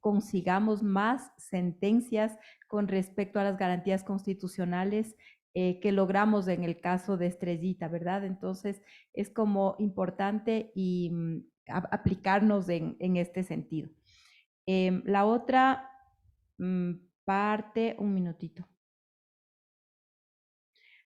consigamos más sentencias con respecto a las garantías constitucionales que logramos en el caso de Estrellita, ¿verdad? Entonces, es como importante y aplicarnos en este sentido. La otra parte, un minutito,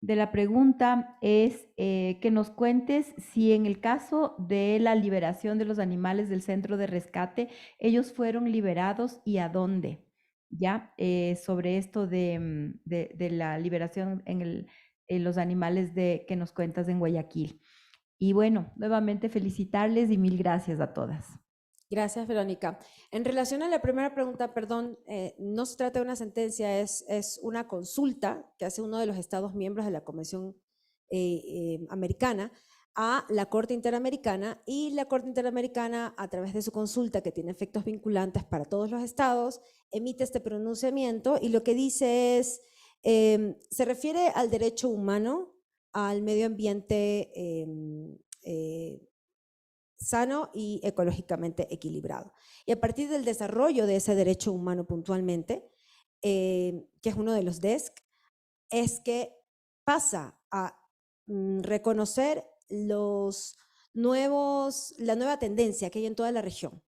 de la pregunta es que nos cuentes si en el caso de la liberación de los animales del centro de rescate, ellos fueron liberados y a dónde, ¿ya? Sobre esto de la liberación en los animales que nos cuentas en Guayaquil. Y bueno, nuevamente felicitarles y mil gracias a todas. Gracias, Verónica. En relación a la primera pregunta, perdón, no se trata de una sentencia, es una consulta que hace uno de los Estados miembros de la Convención Americana a la Corte Interamericana, y la Corte Interamericana, a través de su consulta, que tiene efectos vinculantes para todos los estados, emite este pronunciamiento y lo que dice es, se refiere al derecho humano, al medio ambiente sano y ecológicamente equilibrado. Y a partir del desarrollo de ese derecho humano puntualmente, que es uno de los DESC, es que pasa a reconocer la nueva tendencia que hay en toda la región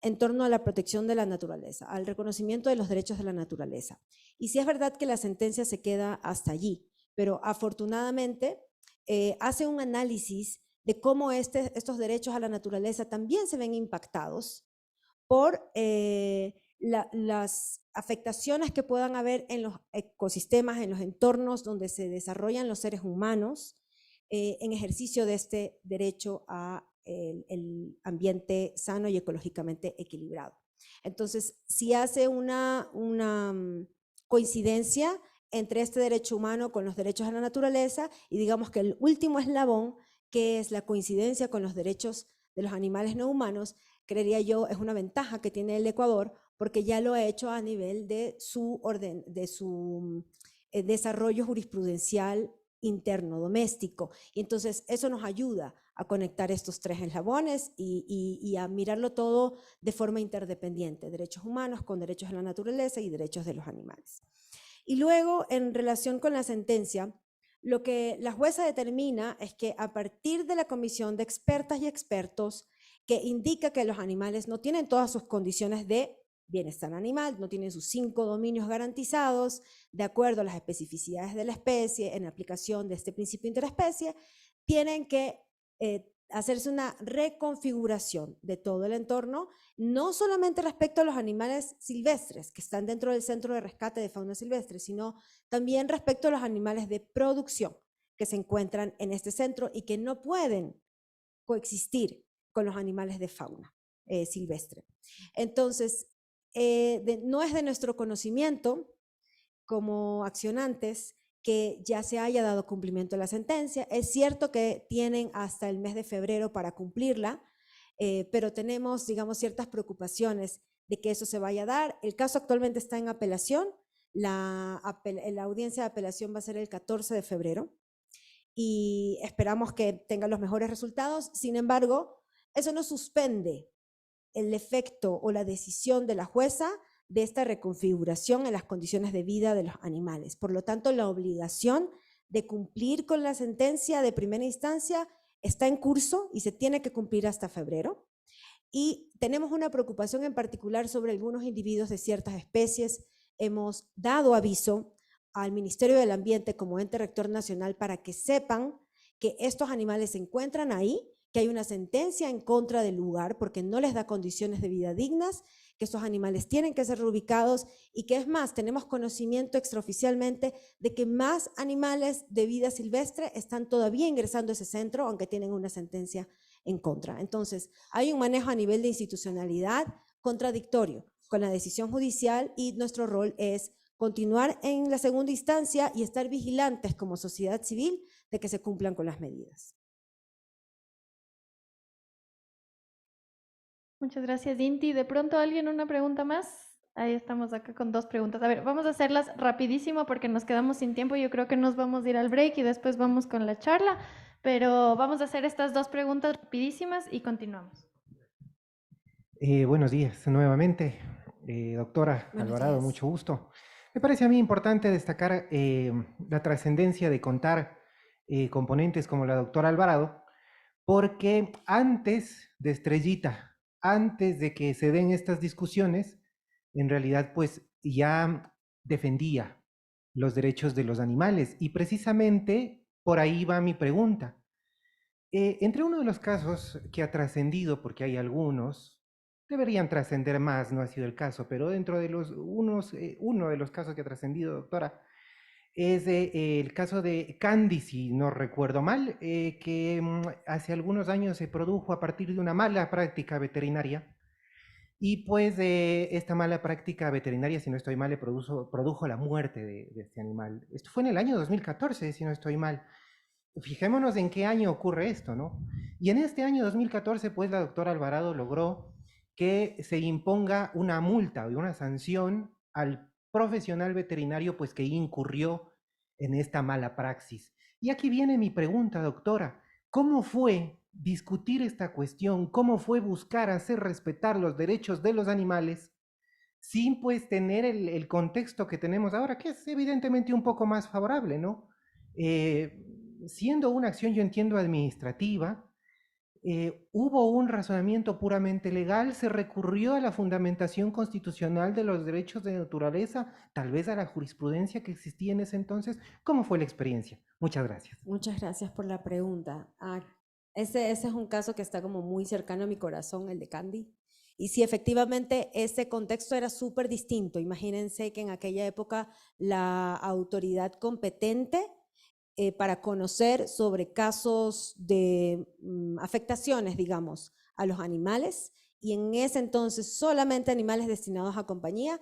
en torno a la protección de la naturaleza, al reconocimiento de los derechos de la naturaleza. Y sí es verdad que la sentencia se queda hasta allí, pero afortunadamente hace un análisis de cómo estos derechos a la naturaleza también se ven impactados por las afectaciones que puedan haber en los ecosistemas, en los entornos donde se desarrollan los seres humanos, en ejercicio de este derecho a el ambiente sano y ecológicamente equilibrado. Entonces, si hace una coincidencia entre este derecho humano con los derechos a la naturaleza, y digamos que el último eslabón, que es la coincidencia con los derechos de los animales no humanos, creería yo es una ventaja que tiene el Ecuador, porque ya lo ha hecho a nivel de su desarrollo jurisprudencial interno, doméstico. Y entonces eso nos ayuda a conectar estos 3 eslabones y a mirarlo todo de forma interdependiente, derechos humanos con derechos de la naturaleza y derechos de los animales. Y luego, en relación con la sentencia, lo que la jueza determina es que a partir de la comisión de expertas y expertos que indica que los animales no tienen todas sus condiciones de bienestar animal, no tienen sus 5 dominios garantizados, de acuerdo a las especificidades de la especie, en aplicación de este principio interespecie, tienen que hacerse una reconfiguración de todo el entorno, no solamente respecto a los animales silvestres que están dentro del Centro de Rescate de Fauna Silvestre, sino también respecto a los animales de producción que se encuentran en este centro y que no pueden coexistir con los animales de fauna silvestre. Entonces, no es de nuestro conocimiento como accionantes que ya se haya dado cumplimiento a la sentencia. Es cierto que tienen hasta el mes de febrero para cumplirla, pero tenemos, digamos, ciertas preocupaciones de que eso se vaya a dar. El caso actualmente está en apelación. La audiencia de apelación va a ser el 14 de febrero y esperamos que tenga los mejores resultados. Sin embargo, eso no suspende el efecto o la decisión de la jueza de esta reconfiguración en las condiciones de vida de los animales. Por lo tanto, la obligación de cumplir con la sentencia de primera instancia está en curso y se tiene que cumplir hasta febrero. Y tenemos una preocupación en particular sobre algunos individuos de ciertas especies. Hemos dado aviso al Ministerio del Ambiente como ente rector nacional para que sepan que estos animales se encuentran ahí, que hay una sentencia en contra del lugar porque no les da condiciones de vida dignas, que estos animales tienen que ser reubicados y que es más, tenemos conocimiento extraoficialmente de que más animales de vida silvestre están todavía ingresando a ese centro, aunque tienen una sentencia en contra. Entonces, hay un manejo a nivel de institucionalidad contradictorio con la decisión judicial y nuestro rol es continuar en la segunda instancia y estar vigilantes como sociedad civil de que se cumplan con las medidas. Muchas gracias, Inti. ¿De pronto alguien una pregunta más? Ahí estamos acá con 2 preguntas. A ver, vamos a hacerlas rapidísimo porque nos quedamos sin tiempo. Yo creo que nos vamos a ir al break y después vamos con la charla, pero vamos a hacer estas 2 preguntas rapidísimas y continuamos. Buenos días nuevamente, doctora Buenos Alvarado, días. mucho gusto. Me parece a mí importante destacar la trascendencia de contar componentes como la doctora Alvarado, porque antes de Estrellita, antes de que se den estas discusiones, en realidad pues ya defendía los derechos de los animales y precisamente por ahí va mi pregunta. Entre uno de los casos que ha trascendido, porque hay algunos, deberían trascender más, no ha sido el caso, pero dentro de uno de los casos que ha trascendido, doctora, es el caso de Candy, si no recuerdo mal, que hace algunos años se produjo a partir de una mala práctica veterinaria. Y pues esta mala práctica veterinaria, si no estoy mal, produjo la muerte de este animal. Esto fue en el año 2014, si no estoy mal. Fijémonos en qué año ocurre esto, ¿no? Y en este año 2014, pues la doctora Alvarado logró que se imponga una multa o una sanción al profesional veterinario, pues que incurrió en esta mala praxis. Y aquí viene mi pregunta, doctora. ¿Cómo fue discutir esta cuestión? ¿Cómo fue buscar hacer respetar los derechos de los animales sin pues tener el contexto que tenemos ahora, que es evidentemente un poco más favorable, ¿no? Siendo una acción, yo entiendo, administrativa, hubo un razonamiento puramente legal, se recurrió a la fundamentación constitucional de los derechos de naturaleza, tal vez a la jurisprudencia que existía en ese entonces. ¿Cómo fue la experiencia? Muchas gracias. Muchas gracias por la pregunta. Ese es un caso que está como muy cercano a mi corazón, el de Candy. Y sí, efectivamente, ese contexto era súper distinto. Imagínense que en aquella época la autoridad competente para conocer sobre casos de afectaciones, digamos, a los animales, y en ese entonces solamente animales destinados a compañía,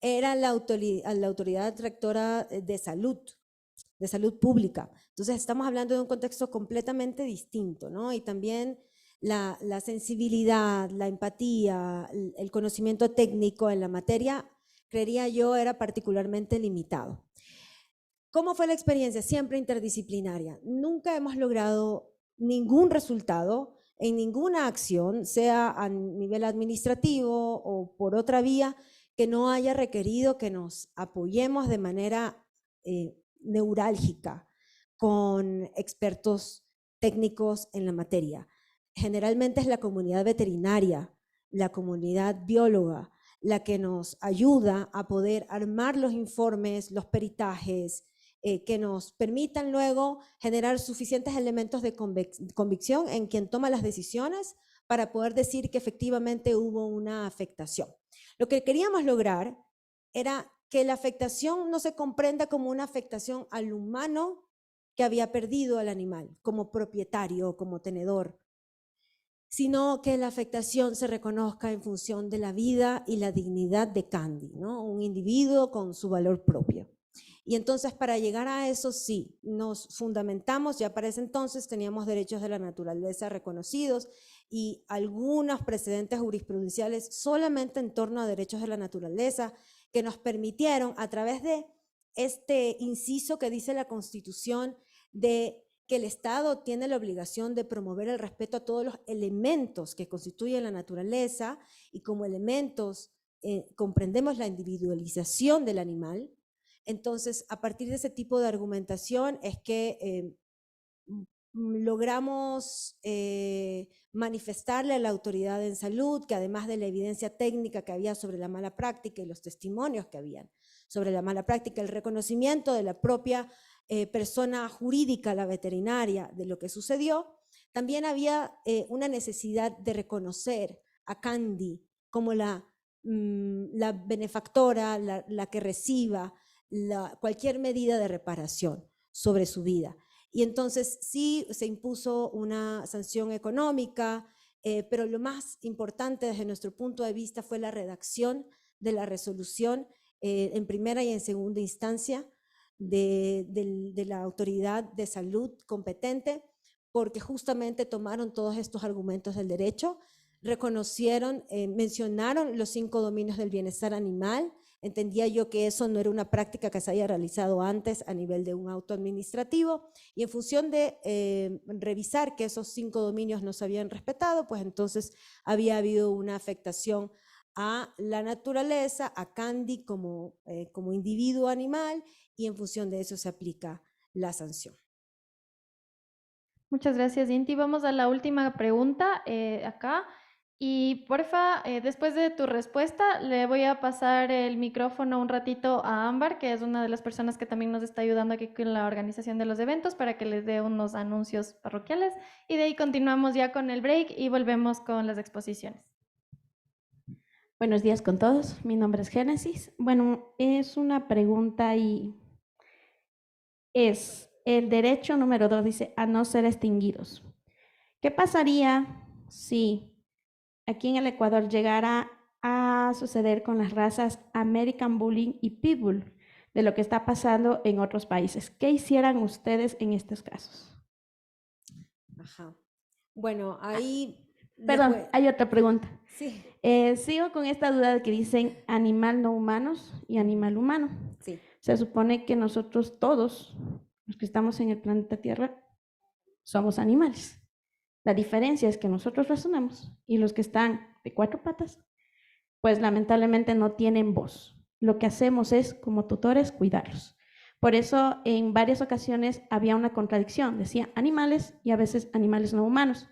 era la autoridad rectora de salud pública. Entonces estamos hablando de un contexto completamente distinto, ¿no? Y también la sensibilidad, la empatía, el conocimiento técnico en la materia, creería yo, era particularmente limitado. ¿Cómo fue la experiencia? Siempre interdisciplinaria. Nunca hemos logrado ningún resultado en ninguna acción, sea a nivel administrativo o por otra vía, que no haya requerido que nos apoyemos de manera neurálgica con expertos técnicos en la materia. Generalmente es la comunidad veterinaria, la comunidad bióloga, la que nos ayuda a poder armar los informes, los peritajes, que nos permitan luego generar suficientes elementos de convicción en quien toma las decisiones para poder decir que efectivamente hubo una afectación. Lo que queríamos lograr era que la afectación no se comprenda como una afectación al humano que había perdido al animal, como propietario, como tenedor, sino que la afectación se reconozca en función de la vida y la dignidad de Candy, ¿no? Un individuo con su valor propio. Y entonces para llegar a eso sí, nos fundamentamos, ya para ese entonces teníamos derechos de la naturaleza reconocidos y algunos precedentes jurisprudenciales solamente en torno a derechos de la naturaleza que nos permitieron a través de este inciso que dice la Constitución de que el Estado tiene la obligación de promover el respeto a todos los elementos que constituyen la naturaleza y como elementos comprendemos la individualización del animal. Entonces, a partir de ese tipo de argumentación es que logramos manifestarle a la autoridad en salud que además de la evidencia técnica que había sobre la mala práctica y los testimonios que habían sobre la mala práctica, el reconocimiento de la propia persona jurídica, la veterinaria, de lo que sucedió, también había una necesidad de reconocer a Candy como la benefactora, la que reciba cualquier medida de reparación sobre su vida. Y entonces sí se impuso una sanción económica, pero lo más importante desde nuestro punto de vista fue la redacción de la resolución en primera y en segunda instancia de la autoridad de salud competente, porque justamente tomaron todos estos argumentos del derecho, reconocieron, mencionaron los 5 dominios del bienestar animal. Entendía yo que eso no era una práctica que se haya realizado antes a nivel de un auto administrativo y en función de revisar que esos 5 dominios no se habían respetado, pues entonces había habido una afectación a la naturaleza, a Candy como individuo animal y en función de eso se aplica la sanción. Muchas gracias, Inti. Vamos a la última pregunta acá. Y porfa, después de tu respuesta, le voy a pasar el micrófono un ratito a Ámbar, que es una de las personas que también nos está ayudando aquí con la organización de los eventos, para que les dé unos anuncios parroquiales. Y de ahí continuamos ya con el break y volvemos con las exposiciones. Buenos días con todos. Mi nombre es Génesis. Bueno, es una pregunta y es el derecho número 2, dice, a no ser extinguidos. ¿Qué pasaría si aquí en el Ecuador llegara a suceder con las razas American Bully y Pitbull, de lo que está pasando en otros países? ¿Qué hicieran ustedes en estos casos? Ajá. Bueno, ahí... Perdón, hay otra pregunta. Sí. Sigo con esta duda de que dicen animal no humanos y animal humano. Sí. Se supone que nosotros todos, los que estamos en el planeta Tierra, somos animales. La diferencia es que nosotros razonamos y los que están de 4 patas, pues lamentablemente no tienen voz. Lo que hacemos es, como tutores, cuidarlos. Por eso en varias ocasiones había una contradicción, decía animales y a veces animales no humanos.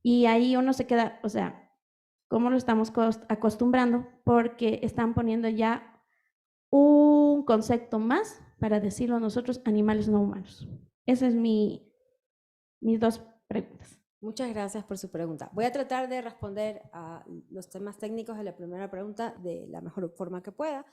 Y ahí uno se queda, o sea, ¿cómo lo estamos acostumbrando? Porque están poniendo ya un concepto más para decirlo nosotros, animales no humanos. Esas es mis 2 preguntas. Muchas gracias por su pregunta. Voy a tratar de responder a los temas técnicos de la primera pregunta de la mejor forma que pueda.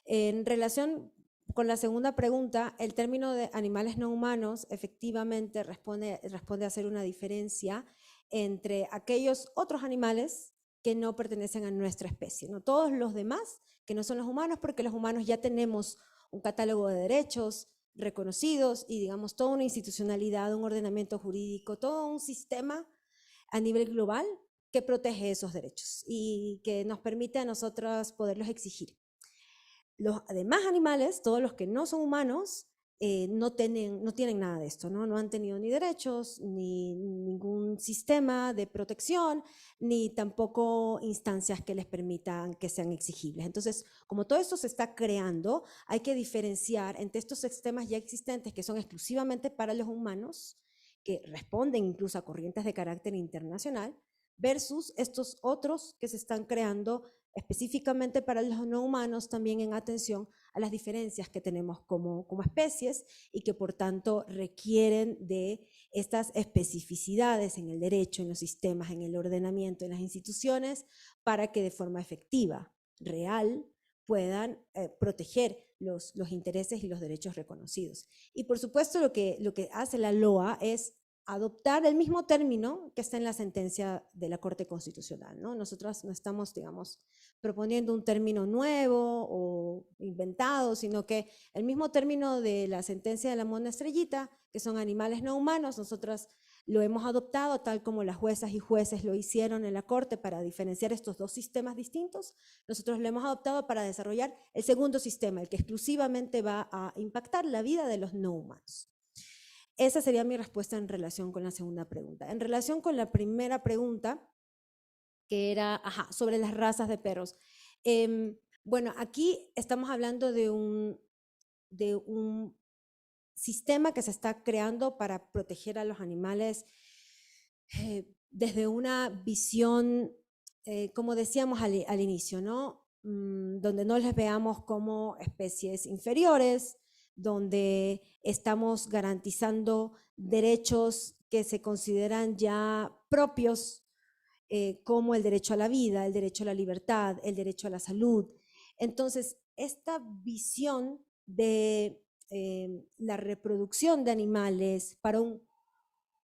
En relación con la segunda pregunta, el término de animales no humanos efectivamente responde a hacer una diferencia entre aquellos otros animales que no pertenecen a nuestra especie, no todos los demás que no son los humanos, porque los humanos ya tenemos un catálogo de derechos reconocidos y digamos toda una institucionalidad, un ordenamiento jurídico, todo un sistema a nivel global que protege esos derechos y que nos permite a nosotros poderlos exigir. Los demás animales, todos los que no son humanos, no tienen nada de esto, ¿no? No han tenido ni derechos, ni ningún sistema de protección, ni tampoco instancias que les permitan que sean exigibles. Entonces, como todo esto se está creando, hay que diferenciar entre estos sistemas ya existentes que son exclusivamente para los humanos, que responden incluso a corrientes de carácter internacional, versus estos otros que se están creando específicamente para los no humanos, también en atención a las diferencias que tenemos como especies y que por tanto requieren de estas especificidades en el derecho, en los sistemas, en el ordenamiento, en las instituciones, para que de forma efectiva, real, puedan proteger los intereses y los derechos reconocidos. Y por supuesto lo que hace la LOA es adoptar el mismo término que está en la sentencia de la Corte Constitucional, ¿no? Nosotros no estamos, digamos, proponiendo un término nuevo o inventado, sino que el mismo término de la sentencia de la Mona Estrellita, que son animales no humanos, nosotros lo hemos adoptado tal como las juezas y jueces lo hicieron en la Corte para diferenciar estos dos sistemas distintos. Nosotros lo hemos adoptado para desarrollar el segundo sistema, el que exclusivamente va a impactar la vida de los no humanos. Esa sería mi respuesta en relación con la segunda pregunta. En relación con la primera pregunta, que era sobre las razas de perros. Bueno, aquí estamos hablando de un sistema que se está creando para proteger a los animales desde una visión, como decíamos al inicio, ¿no? Donde no les veamos como especies inferiores, donde estamos garantizando derechos que se consideran ya propios, como el derecho a la vida, el derecho a la libertad, el derecho a la salud. Entonces, esta visión de la reproducción de animales para un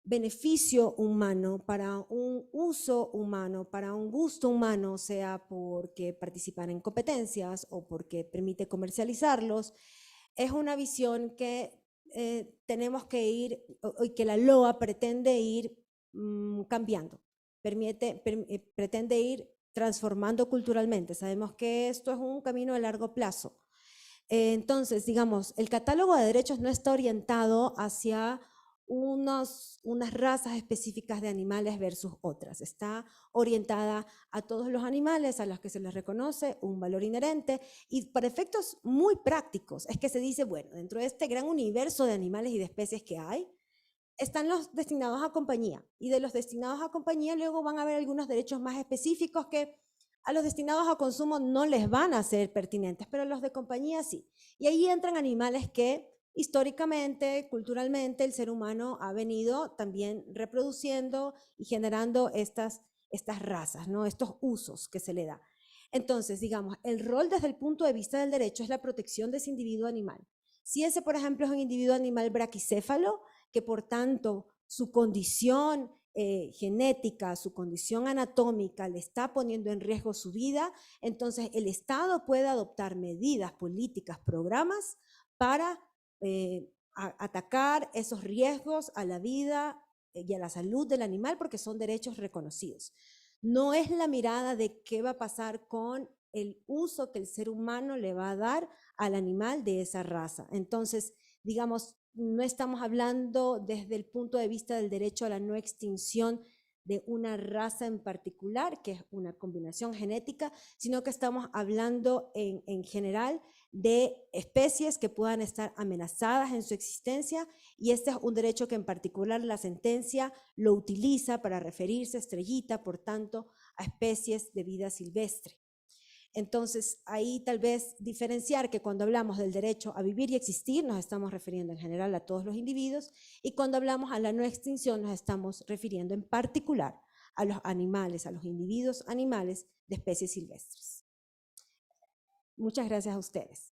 beneficio humano, para un uso humano, para un gusto humano, sea porque participan en competencias o porque permite comercializarlos, es una visión que tenemos que ir, y que la LOA pretende ir cambiando, pretende ir transformando culturalmente. Sabemos que esto es un camino a largo plazo. Entonces, digamos, el catálogo de derechos no está orientado hacia unas razas específicas de animales versus otras. Está orientada a todos los animales a los que se les reconoce un valor inherente, y para efectos muy prácticos es que se dice, bueno, dentro de este gran universo de animales y de especies que hay, están los destinados a compañía, y de los destinados a compañía luego van a haber algunos derechos más específicos que a los destinados a consumo no les van a ser pertinentes, pero los de compañía sí. Y ahí entran animales que históricamente, culturalmente, el ser humano ha venido también reproduciendo y generando estas razas, ¿no? Estos usos que se le da. Entonces, digamos, el rol desde el punto de vista del derecho es la protección de ese individuo animal. Si ese, por ejemplo, es un individuo animal braquicéfalo, que por tanto su condición genética, su condición anatómica le está poniendo en riesgo su vida, entonces el Estado puede adoptar medidas, políticas, programas para atacar esos riesgos a la vida y a la salud del animal, porque son derechos reconocidos. No es la mirada de qué va a pasar con el uso que el ser humano le va a dar al animal de esa raza. Entonces, digamos, no estamos hablando desde el punto de vista del derecho a la no extinción de una raza en particular, que es una combinación genética, sino que estamos hablando en general de especies que puedan estar amenazadas en su existencia, y este es un derecho que en particular la sentencia lo utiliza para referirse, Estrellita, por tanto, a especies de vida silvestre. Entonces, ahí tal vez diferenciar que cuando hablamos del derecho a vivir y existir, nos estamos refiriendo en general a todos los individuos, y cuando hablamos a la no extinción, nos estamos refiriendo en particular a los animales, a los individuos animales de especies silvestres. Muchas gracias a ustedes.